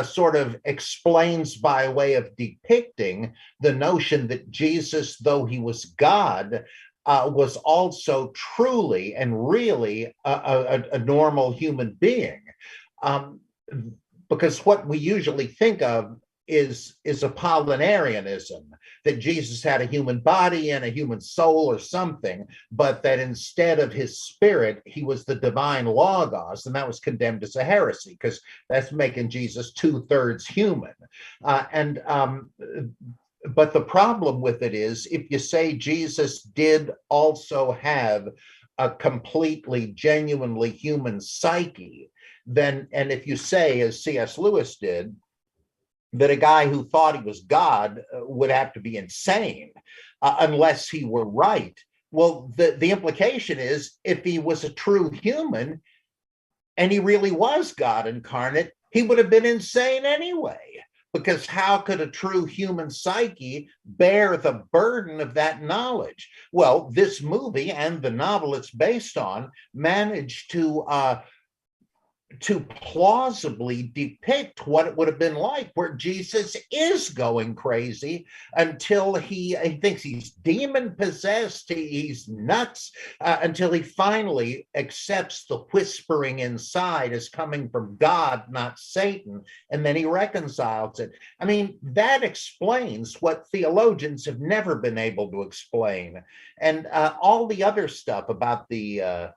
sort of explains by way of depicting the notion that Jesus, though he was God, was also truly and really a normal human being. Because what we usually think of is Apollinarianism, that Jesus had a human body and a human soul or something, but that instead of his spirit, he was the divine logos, and that was condemned as a heresy because that's making Jesus 2/3 human. But the problem with it is, if you say Jesus did also have a completely, genuinely human psyche, then, and if you say, as C.S. Lewis did, that a guy who thought he was God would have to be insane unless he were right. Well, the implication is if he was a true human and he really was God incarnate, he would have been insane anyway. Because how could a true human psyche bear the burden of that knowledge? Well, this movie and the novel it's based on managed to plausibly depict what it would have been like, where Jesus is going crazy until he thinks he's demon possessed, he's nuts, until he finally accepts the whispering inside as coming from God, not Satan, and then he reconciles it. I mean, that explains what theologians have never been able to explain. And all the other stuff about the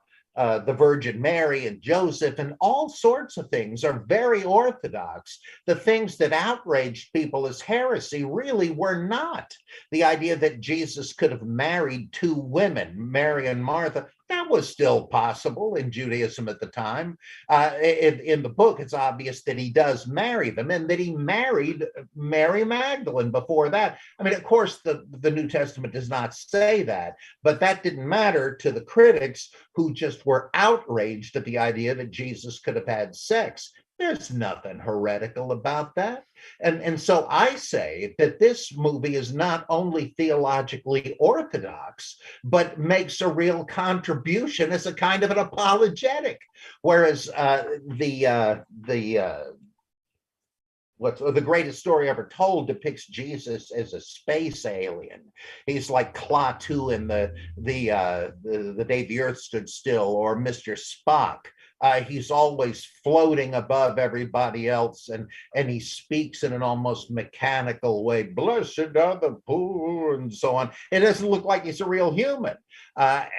Virgin Mary and Joseph and all sorts of things are very orthodox. The things that outraged people as heresy really were not. The idea that Jesus could have married two women, Mary and Martha, that was still possible in Judaism at the time. In the book, it's obvious that he does marry them and that he married Mary Magdalene before that. I mean, of course, the New Testament does not say that, but that didn't matter to the critics who just were outraged at the idea that Jesus could have had sex. There's nothing heretical about that. And so I say that this movie is not only theologically orthodox, but makes a real contribution as a kind of an apologetic. Whereas the greatest story ever told depicts Jesus as a space alien. He's like Klaatu in the Day the Earth Stood Still, or Mr. Spock. He's always floating above everybody else, and he speaks in an almost mechanical way. Blessed are the poor, and so on. It doesn't look like he's a real human. What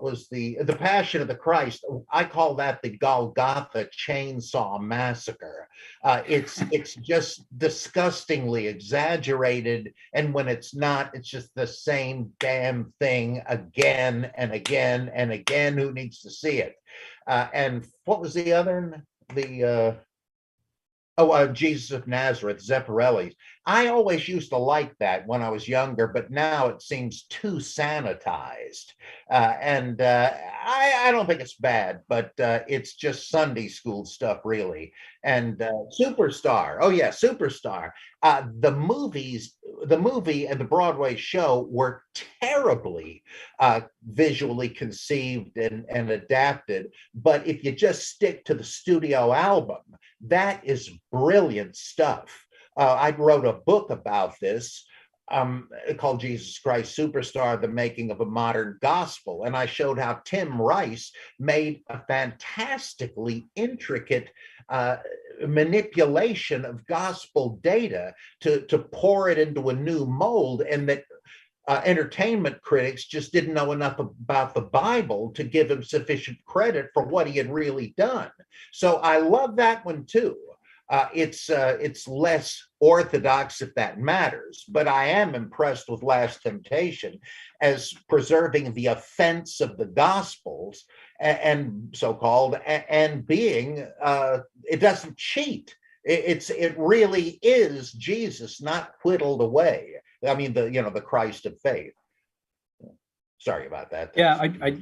was the Passion of the Christ? I call that the Golgotha Chainsaw Massacre. It's just disgustingly exaggerated, and when it's not, it's just the same damn thing again and again and again. Who needs to see it? And what was the other? Jesus of Nazareth, Zeffirelli's. I always used to like that when I was younger, but now it seems too sanitized. I don't think it's bad, but it's just Sunday school stuff, really. And Superstar. Oh, yeah, Superstar. The movie and the Broadway show were terribly visually conceived and adapted. But if you just stick to the studio album, that is brilliant stuff. I wrote a book about this called Jesus Christ Superstar, The Making of a Modern Gospel. And I showed how Tim Rice made a fantastically intricate manipulation of gospel data to pour it into a new mold, and that entertainment critics just didn't know enough about the Bible to give him sufficient credit for what he had really done. So I love that one too. It's less orthodox, if that matters, but I am impressed with Last Temptation as preserving the offense of the Gospels and so-called, and being it doesn't cheat. It really is Jesus, not whittled away. I mean, the Christ of faith. Sorry about that. Yeah,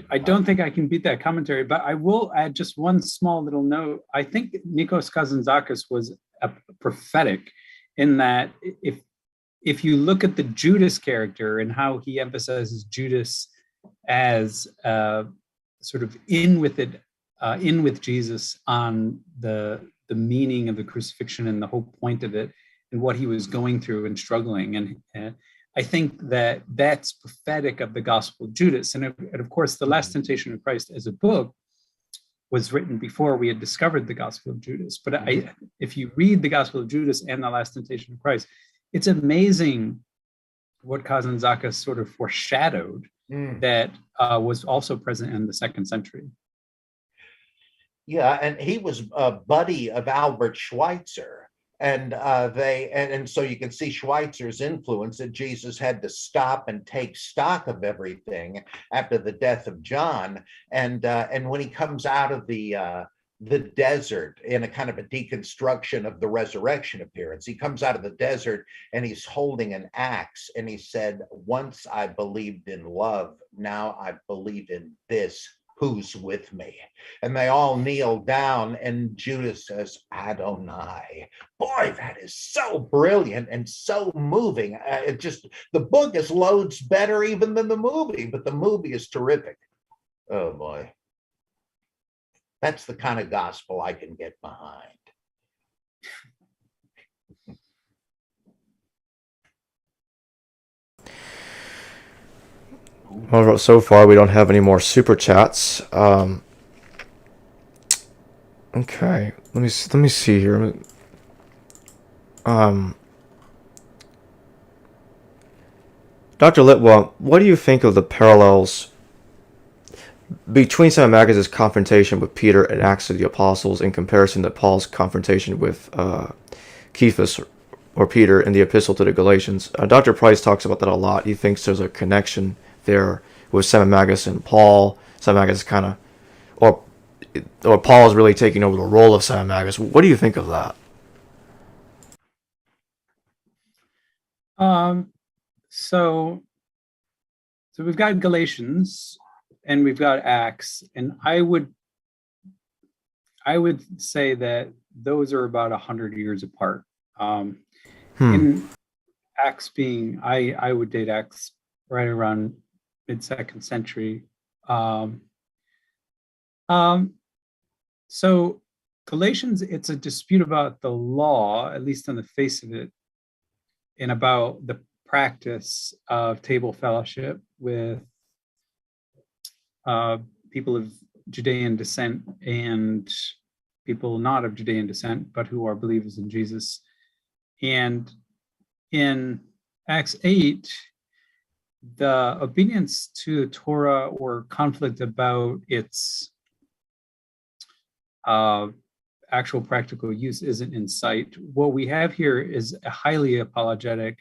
I don't think I can beat that commentary, but I will add just one small little note. I think Nikos Kazantzakis was a prophetic in that if you look at the Judas character and how he emphasizes Judas as sort of in with Jesus on the meaning of the crucifixion and the whole point of it and what he was going through and struggling, and I think that that's prophetic of the Gospel of Judas. And of course, The Last Temptation of Christ as a book was written before we had discovered the Gospel of Judas. But if you read the Gospel of Judas and The Last Temptation of Christ, it's amazing what Kazantzakis sort of foreshadowed that was also present in the 2nd century. Yeah, and he was a buddy of Albert Schweitzer. And and so you can see Schweitzer's influence, that Jesus had to stop and take stock of everything after the death of John. And when he comes out of the desert, in a kind of a deconstruction of the resurrection appearance, he comes out of the desert and he's holding an axe, and he said, once I believed in love, now I believe in this. Who's with me? And they all kneel down, and Judas says, Adonai. Boy, that is so brilliant and so moving. It just, the book is loads better even than the movie, but the movie is terrific. Oh boy. That's the kind of gospel I can get behind. Well, so far we don't have any more super chats. Okay, let me see here. Dr. Litwa, what do you think of the parallels between St. Magus' confrontation with Peter and Acts of the Apostles in comparison to Paul's confrontation with Cephas or Peter in the Epistle to the Galatians? Dr. Price talks about that a lot. He thinks there's a connection there with St. Magus and Paul. St. Magus kind of, or Paul is really taking over the role of St. Magus. What do you think of that? So we've got Galatians and we've got Acts, and I would say that those are about 100 years apart. In Acts being, I would date Acts right around mid-2nd century. So Galatians, it's a dispute about the law, at least on the face of it, and about the practice of table fellowship with people of Judean descent and people not of Judean descent, but who are believers in Jesus. And in Acts 8, the obedience to the Torah or conflict about its actual practical use isn't in sight. What we have here is a highly apologetic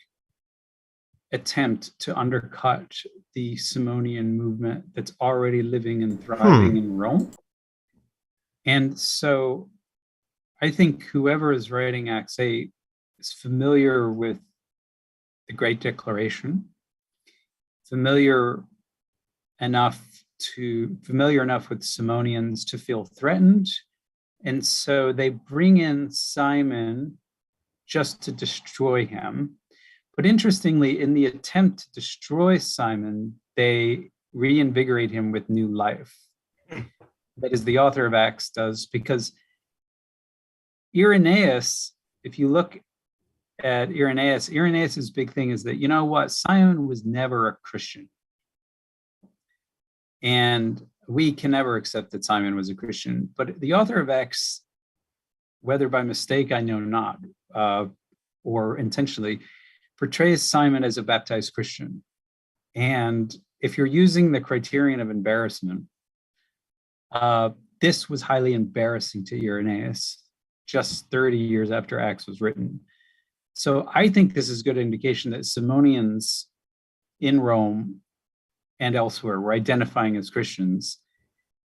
attempt to undercut the Simonian movement that's already living and thriving in Rome. And so I think whoever is writing Acts 8 is familiar with the Great Declaration, familiar enough with Simonians to feel threatened. And so they bring in Simon just to destroy him. But interestingly, in the attempt to destroy Simon, they reinvigorate him with new life. That is, the author of Acts does, because Irenaeus, if you look at Irenaeus's big thing is that, you know what, Simon was never a Christian. And we can never accept that Simon was a Christian. But the author of Acts, whether by mistake, I know not, or intentionally, portrays Simon as a baptized Christian. And if you're using the criterion of embarrassment, this was highly embarrassing to Irenaeus just 30 years after Acts was written. So I think this is good indication that Simonians in Rome and elsewhere were identifying as Christians.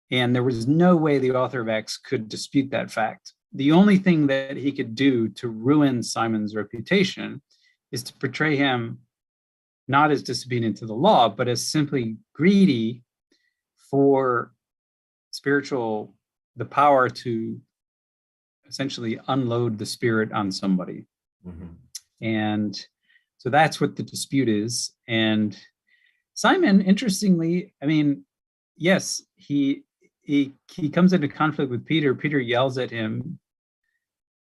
And there was no way the author of Acts could dispute that fact. The only thing that he could do to ruin Simon's reputation is to portray him not as disobedient to the law, but as simply greedy for the power to essentially unload the Spirit on somebody. And so that's what the dispute is. And Simon, interestingly, I mean, yes, he comes into conflict with Peter. Peter yells at him,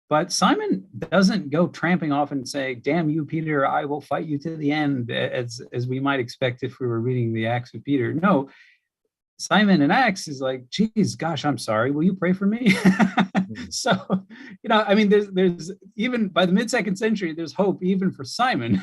but Simon doesn't go tramping off and say, "Damn you, Peter, I will fight you to the end," as we might expect if we were reading the Acts of Peter. No, Simon in Acts is like, "Geez, gosh, I'm sorry. Will you pray for me?" So, you know, I mean, there's even by the mid-2nd century, there's hope even for Simon.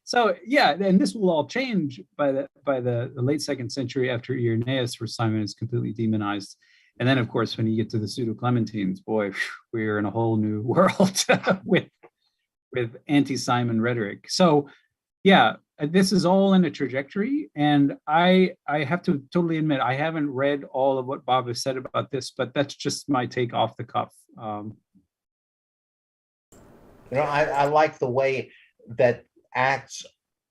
So yeah, and this will all change by the late 2nd century after Irenaeus, where Simon is completely demonized. And then, of course, when you get to the pseudo-Clementines, boy, we're in a whole new world with anti-Simon rhetoric. So, yeah, this is all in a trajectory, and I have to totally admit I haven't read all of what Bob has said about this, but that's just my take off the cuff. I like the way that Acts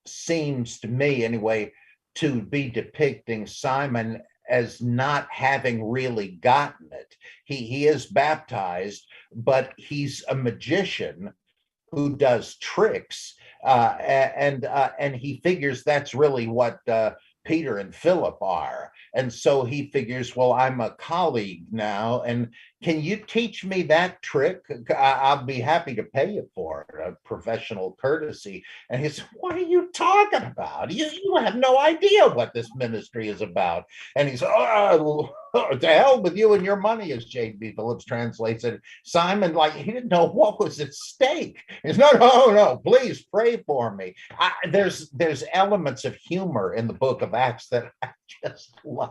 seems to me, anyway, to be depicting Simon as not having really gotten it. He is baptized, but he's a magician who does tricks, and he figures that's really what Peter and Philip are. And so he figures, well, I'm a colleague now, and can you teach me that trick? I'll be happy to pay you for it, a professional courtesy. And he says, what are you talking about? You have no idea what this ministry is about. And he's, oh, to hell with you and your money, as J.B. Phillips translates it. Simon, like, he didn't know what was at stake. He's, no, please pray for me. There's elements of humor in the book of Acts that I just love.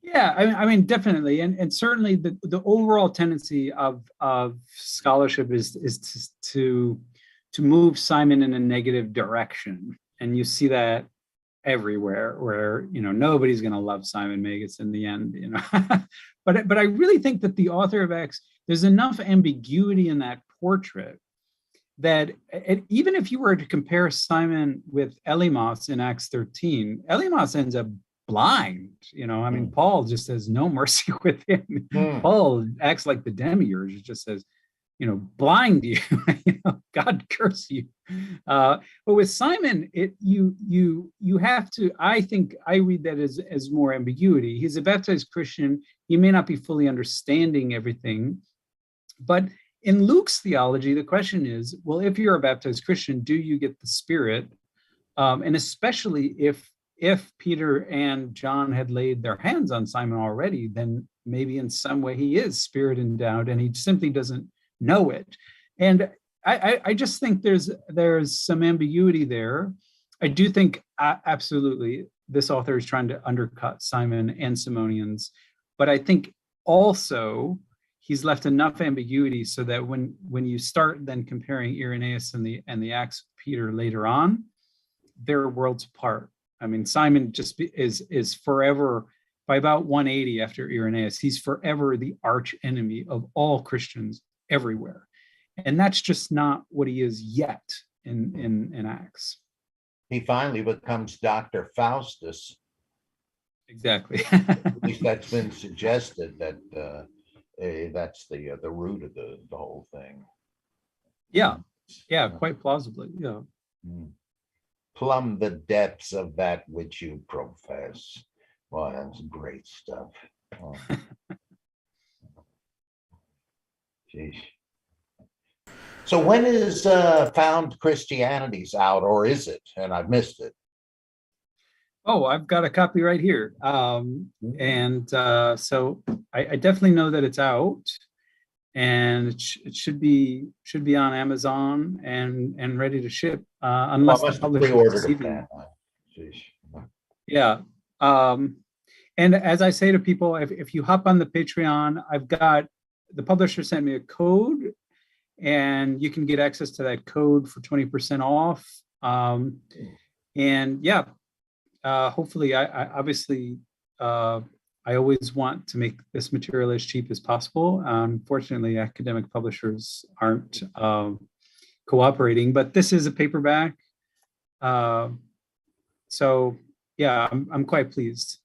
Yeah, I mean, definitely, and certainly the overall tendency of scholarship is to move Simon in a negative direction, and you see that everywhere, where nobody's going to love Simon Magus in the end, but I really think that the author of Acts, there's enough ambiguity in that portrait that even if you were to compare Simon with Elymas in Acts 13, Elymas ends up blind. I mean, Paul just has no mercy with him. Paul acts like the demiurge. It just says, blind you, God curse you. But with Simon, you have to, I think I read that as more ambiguity. He's a baptized Christian. He may not be fully understanding everything, but in Luke's theology, the question is, well, if you're a baptized Christian, do you get the Spirit? And especially if Peter and John had laid their hands on Simon already, then maybe in some way he is Spirit endowed, and he simply doesn't know it. And I just think there's some ambiguity there. I do think absolutely this author is trying to undercut Simon and Simonians, but I think also he's left enough ambiguity so that when you start then comparing Irenaeus and the Acts of Peter later on, they're worlds apart. I mean, Simon just is forever, by about 180 after Irenaeus, he's forever the arch enemy of all Christians everywhere. And that's just not what he is yet in Acts. He finally becomes Dr. Faustus. Exactly. At least that's been suggested, that that's the root of the whole thing. Yeah, quite plausibly, yeah. Plumb the depths of that which you profess. Well, that's great stuff. Oh. Geez. So when is Found Christianities out, or is it? And I've missed it. Oh, I've got a copy right here. And so I definitely know that it's out, and it should be on Amazon and ready to ship, unless the publisher receiving it. Yeah. And as I say to people, if you hop on the Patreon, I've got, the publisher sent me a code, and you can get access to that code for 20% off. And yeah, hopefully, I obviously, I always want to make this material as cheap as possible. Unfortunately, academic publishers aren't cooperating, but this is a paperback. So yeah, I'm quite pleased.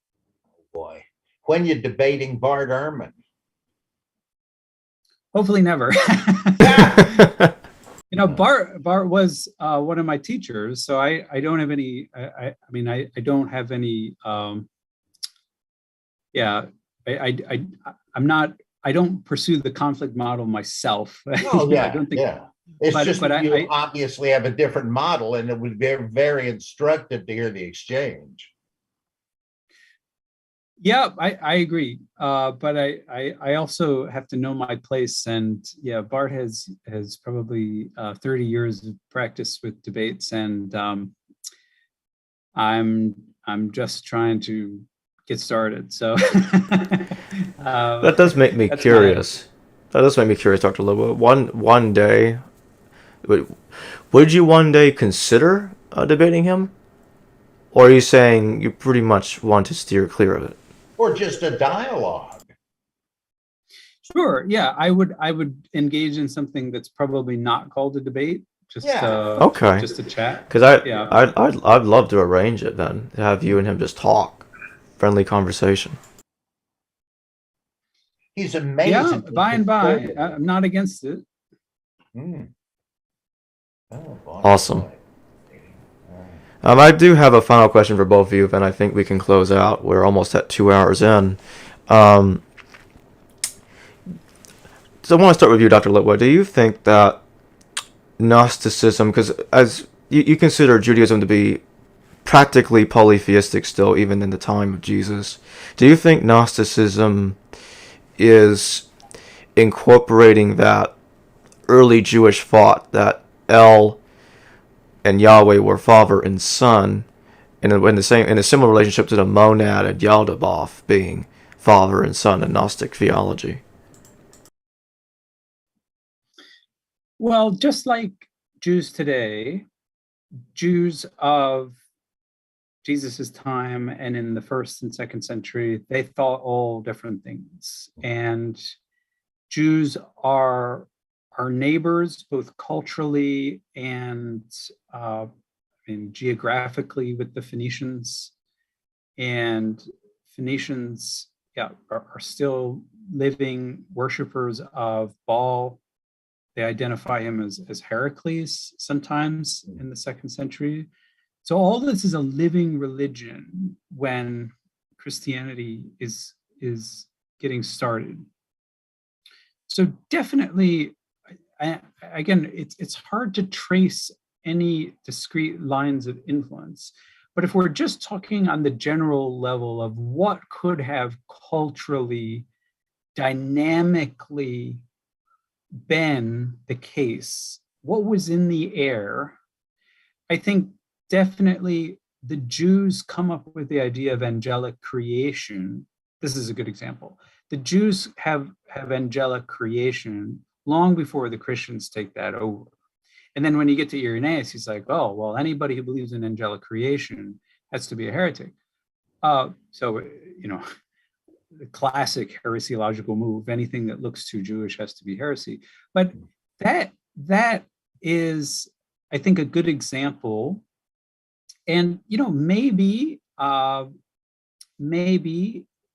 Boy, when you're debating Bart Ehrman? Hopefully never. Bart was one of my teachers, so I don't have any. I don't have any. I don't pursue the conflict model myself. Oh yeah, I don't think. Yeah. It's just that you obviously have a different model, and it would be very instructive to hear the exchange. Yeah, I agree. But I also have to know my place, and yeah, Bart has probably 30 years of practice with debates, and I'm just trying to get started. So That does make me curious. That does make me curious, Dr. Litwa. One day, would you one day consider debating him? Or are you saying you pretty much want to steer clear of it? Or just a dialogue? Sure. Yeah, I would engage in something that's probably not called a debate. Just okay. Just a chat. Because I'd love to arrange it then, to have you and him just talk, friendly conversation. He's amazing. Yeah, by and by. I'm not against it. Awesome. I do have a final question for both of you, and I think we can close out. We're almost at 2 hours in. So I want to start with you, Dr. Litwa. Do you think that Gnosticism, because as you consider Judaism to be practically polytheistic still, even in the time of Jesus, do you think Gnosticism is incorporating that early Jewish thought that El and Yahweh were father and son, and in a similar relationship to the monad and Yaldabaoth being father and son in Gnostic theology? Well, just like Jews today, Jews of Jesus's time and in the 1st and 2nd century, they thought all different things. And Jews are our neighbors, both culturally and geographically, with the Phoenicians. And Phoenicians, are still living worshipers of Baal. They identify him as Heracles sometimes in the 2nd century. So all this is a living religion when Christianity is getting started. So definitely, again, it's hard to trace any discrete lines of influence. But if we're just talking on the general level of what could have culturally, dynamically been the case, what was in the air, I think definitely the Jews come up with the idea of angelic creation. This is a good example. The Jews have angelic creation long before the Christians take that over. And then when you get to Irenaeus, he's like, oh, well, anybody who believes in angelic creation has to be a heretic. The classic heresiological move, anything that looks too Jewish has to be heresy. But that is, I think, a good example. And, maybe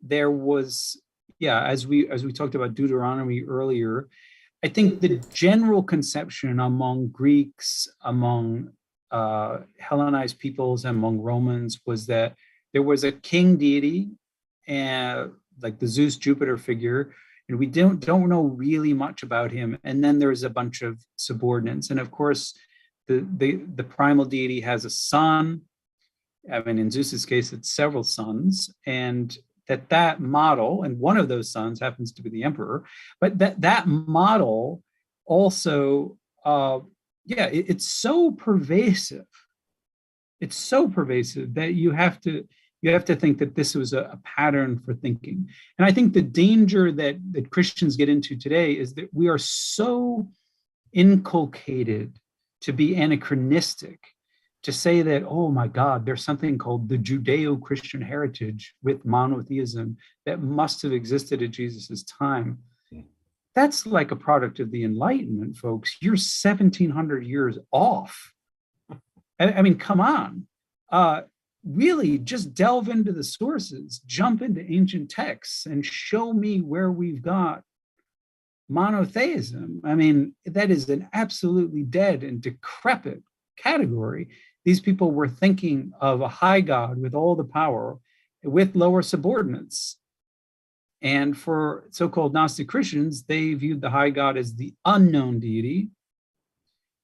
there was, as we talked about Deuteronomy earlier, I think the general conception among Greeks, among Hellenized peoples, among Romans was that there was a king deity, and like the Zeus Jupiter figure, and we don't know really much about him. And then there's a bunch of subordinates, and of course, the primal deity has a son. I mean, in Zeus's case, it's several sons, and that model, and one of those sons happens to be the emperor, but that model also, it's so pervasive. It's so pervasive that you have to think that this was a pattern for thinking. And I think the danger that Christians get into today is that we are so inculcated to be anachronistic, to say that, oh my God, there's something called the Judeo-Christian heritage with monotheism that must have existed at Jesus's time. That's like a product of the Enlightenment, folks. You're 1,700 years off. I mean, come on. Really, just delve into the sources, jump into ancient texts, and show me where we've got monotheism. I mean, that is an absolutely dead and decrepit category. These people were thinking of a high God with all the power, with lower subordinates. And for so-called Gnostic Christians, they viewed the high God as the unknown deity,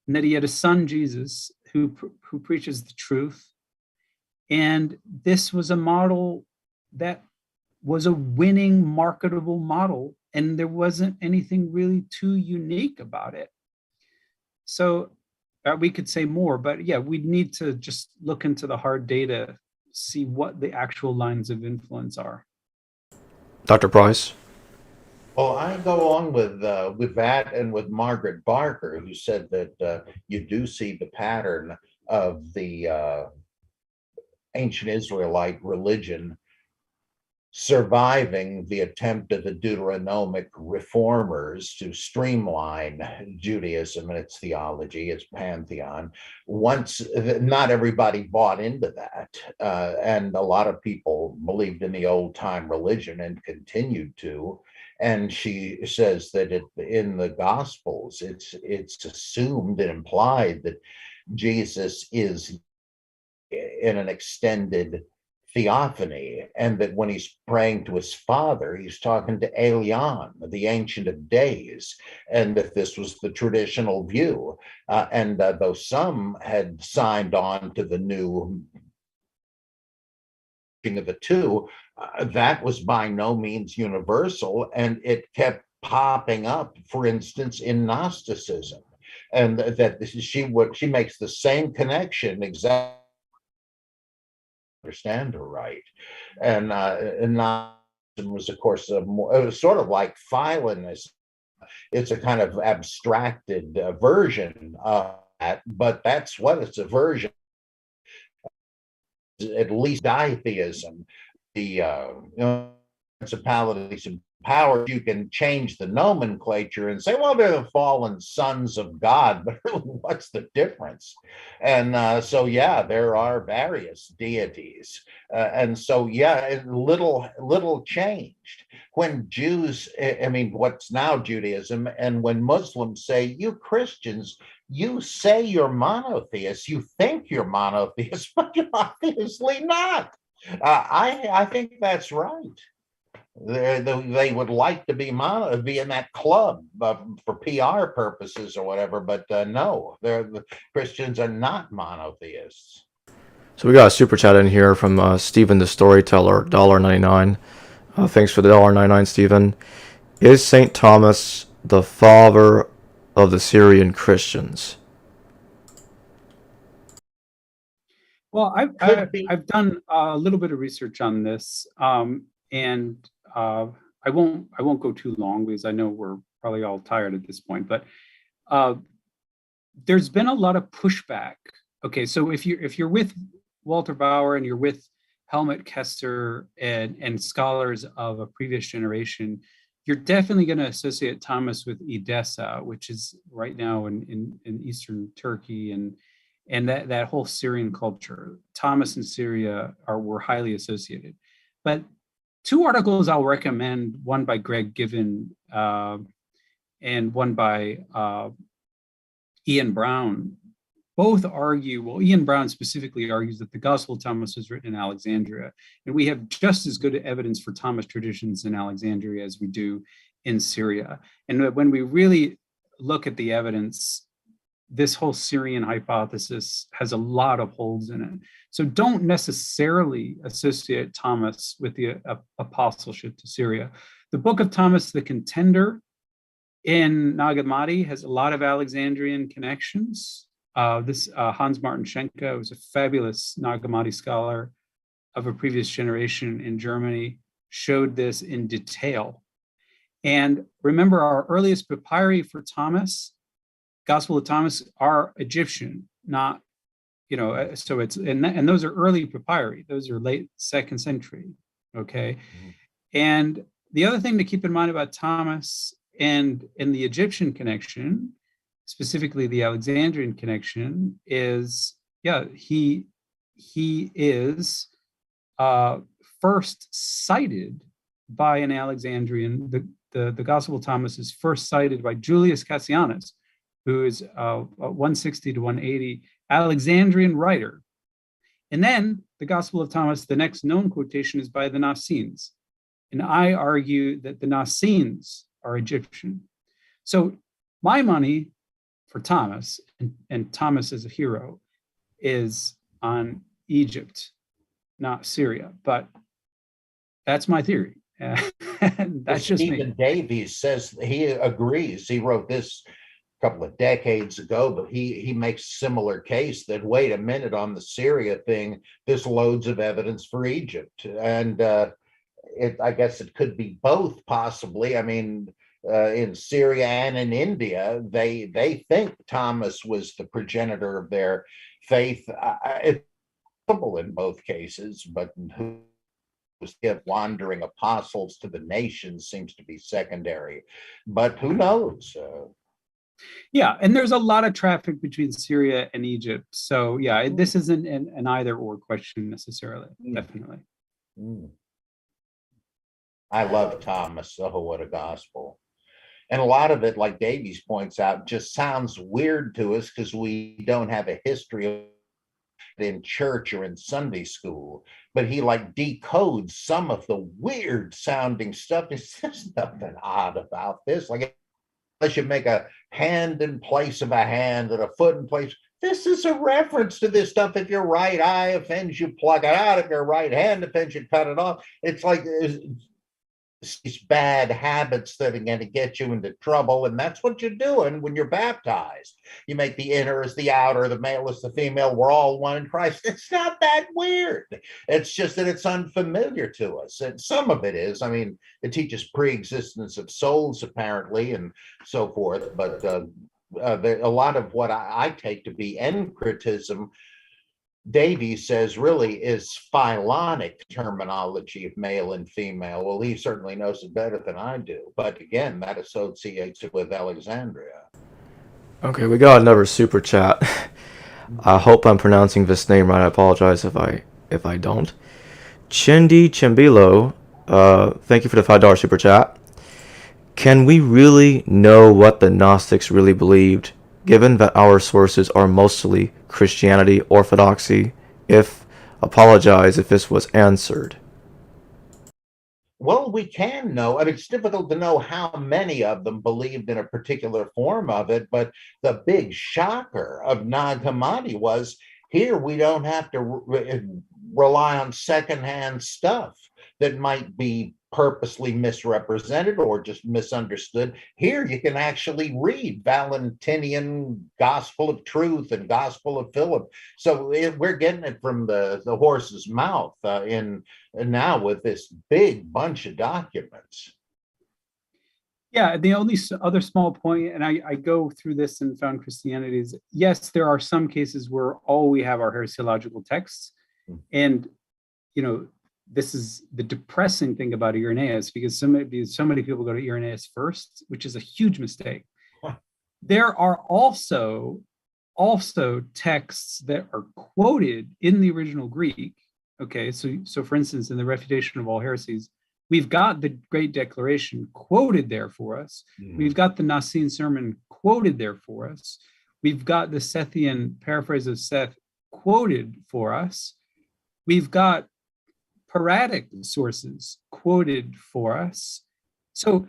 and that he had a son, Jesus, who preaches the truth. And this was a model that was a winning, marketable model, and there wasn't anything really too unique about it. So we could say more, but we need to just look into the hard data see what the actual lines of influence are. Dr. Price? Well, I go along with that and with Margaret Barker, who said that you do see the pattern of the ancient Israelite religion surviving the attempt of the Deuteronomic reformers to streamline Judaism and its theology, its pantheon. Once, not everybody bought into that, and a lot of people believed in the old time religion and continued to. And she says that in the Gospels, it's assumed and implied that Jesus is in an extended theophany, and that when he's praying to his father, he's talking to Elion, the Ancient of Days, and that this was the traditional view. And though some had signed on to the new of the two, that was by no means universal, and it kept popping up, for instance, in Gnosticism. And that she makes the same connection exactly, understand her right. And Gnosticism was, of course, it was sort of like Philonism. It's a kind of abstracted version of that, but that's what it's a version. At least ditheism, the principalities and powers, you can change the nomenclature and say, well, they're the fallen sons of God, but really, what's the difference? And so, yeah, there are various deities. And so, yeah, little changed. When Jews, I mean, what's now Judaism, and when Muslims say, you Christians, you say you're monotheists, you think you're monotheists, but you're obviously not. I think that's right. They would like to be in that club for PR purposes or whatever, but no, the Christians are not monotheists. So we got a super chat in here from Stephen the Storyteller, $1.99. Thanks for the $1.99, Stephen. Is St. Thomas the father of the Syrian Christians? Well, I've done a little bit of research on this, and I won't go too long because I know we're probably all tired at this point. But there's been a lot of pushback. Okay, so if you're with Walter Bauer and you're with Helmut Kester and scholars of a previous generation, you're definitely going to associate Thomas with Edessa, which is right now in eastern Turkey, and that whole Syrian culture. Thomas and Syria were highly associated. But two articles I'll recommend, one by Greg Given and one by Ian Brown, both argue, well, Ian Brown specifically argues that the Gospel of Thomas was written in Alexandria, and we have just as good evidence for Thomas traditions in Alexandria as we do in Syria. And when we really look at the evidence, this whole Syrian hypothesis has a lot of holes in it. So don't necessarily associate Thomas with the apostleship to Syria. The Book of Thomas the Contender in Nag Hammadi has a lot of Alexandrian connections. Hans Martin Schenke was a fabulous Nag Hammadi scholar of a previous generation in Germany, showed this in detail. And remember, our earliest papyri for Thomas, Gospel of Thomas, are Egyptian, not, so it's, and those are early papyri. Those are late 2nd century, okay? Mm-hmm. And the other thing to keep in mind about Thomas and in the Egyptian connection, specifically the Alexandrian connection, is, he is first cited by an Alexandrian. The Gospel of Thomas is first cited by Julius Cassianus, who is 160 to 180 Alexandrian writer. And then the Gospel of Thomas, the next known quotation is by the Naassenes. And I argue that the Naassenes are Egyptian. So my money for Thomas, and Thomas as a hero, is on Egypt, not Syria. But that's my theory. And that's just Stephen me. Davies says he agrees. He wrote this couple of decades ago, but he makes a similar case that, wait a minute, on the Syria thing, there's loads of evidence for Egypt. And I guess it could be both, possibly. I mean, in Syria and in India, they think Thomas was the progenitor of their faith. It's possible in both cases, but who give wandering apostles to the nations seems to be secondary. But who knows? Yeah, and there's a lot of traffic between Syria and Egypt. So yeah, this isn't an either or question necessarily, definitely. I love Thomas. Oh, what a gospel. And a lot of it, like Davies points out, just sounds weird to us because we don't have a history of in church or in Sunday school, but he like decodes some of the weird sounding stuff. There's nothing odd about this. Like, they should make a hand in place of a hand and a foot in place. This is a reference to this stuff. If your right eye offends you, pluck it out. If your right hand offends you, cut it off. It's like these bad habits that are going to get you into trouble. And that's what you're doing when you're baptized. You make the inner as the outer, the male as the female. We're all one in Christ. It's not that weird. It's just that it's unfamiliar to us. And some of it is. I mean, it teaches pre-existence of souls, apparently, and so forth. But a lot of what I take to be syncretism, Davies says, really is phylonic terminology of male and female. Well, he certainly knows it better than I do. But again, that associates it with Alexandria. Okay, we got another super chat. I hope I'm pronouncing this name right. I apologize if I don't. Chindi Chimbilo, thank you for the $5 super chat. Can we really know what the Gnostics really believed, given that our sources are mostly Christianity, orthodoxy? Apologize if this was answered. Well, we can know. I mean, it's difficult to know how many of them believed in a particular form of it, but the big shocker of Nag Hammadi was, here we don't have to rely on secondhand stuff that might be purposely misrepresented or just misunderstood. Here you can actually read Valentinian Gospel of Truth and Gospel of Philip. So we're getting it from the horse's mouth now with this big bunch of documents. Yeah, the only other small point, and I go through this in Found Christianity, is yes, there are some cases where all we have are heresiological texts. And, this is the depressing thing about Irenaeus, because so many people go to Irenaeus first, which is a huge mistake. There are also texts that are quoted in the original Greek. Okay, so for instance, in the Refutation of All Heresies, we've got the Great Declaration quoted there for us. We've got the Nicene Sermon quoted there for us. We've got the Sethian paraphrase of Seth quoted for us. We've got paradic sources quoted for us. So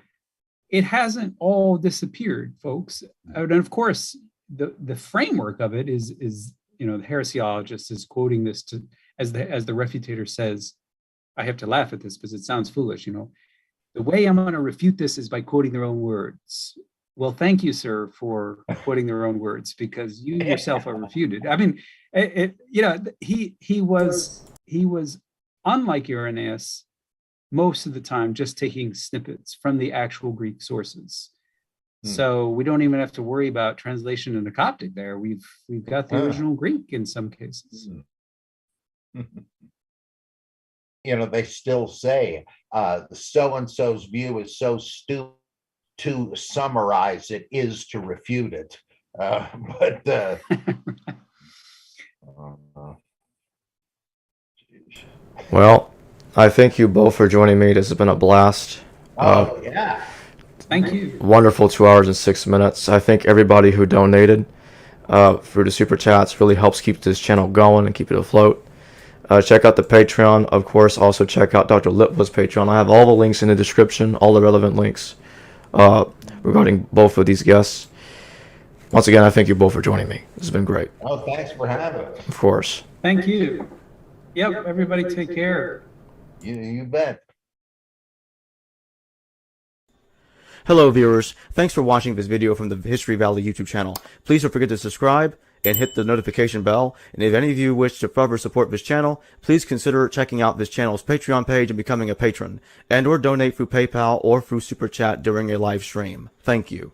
it hasn't all disappeared, folks. And of course, the framework of it is the heresiologist is quoting this to, as the refutator says. I have to laugh at this because it sounds foolish. The way I'm going to refute this is by quoting their own words. Well, thank you, sir, for quoting their own words, because you yourself are refuted. I mean, he was unlike Irenaeus most of the time just taking snippets from the actual Greek sources. So we don't even have to worry about translation into Coptic there. We've got the original Greek in some cases. They still say so-and-so's view is so stupid, to summarize it is to refute it. Well, I thank you both for joining me. This has been a blast. Yeah. Thank you. Wonderful 2 hours and 6 minutes. I thank everybody who donated through the super chats. Really helps keep this channel going and keep it afloat. Check out the Patreon, of course. Also check out Dr. Litwa's Patreon. I have all the links in the description, all the relevant links regarding both of these guests. Once again, I thank you both for joining me. This has been great. Oh, thanks for having us. Of course. Thank you. Yep, everybody take care. You bet. Hello viewers, thanks for watching this video from the History Valley YouTube channel. Please don't forget to subscribe and hit the notification bell. And if any of you wish to further support this channel, please consider checking out this channel's Patreon page and becoming a patron, and or donate through PayPal or through Super Chat during a live stream. Thank you.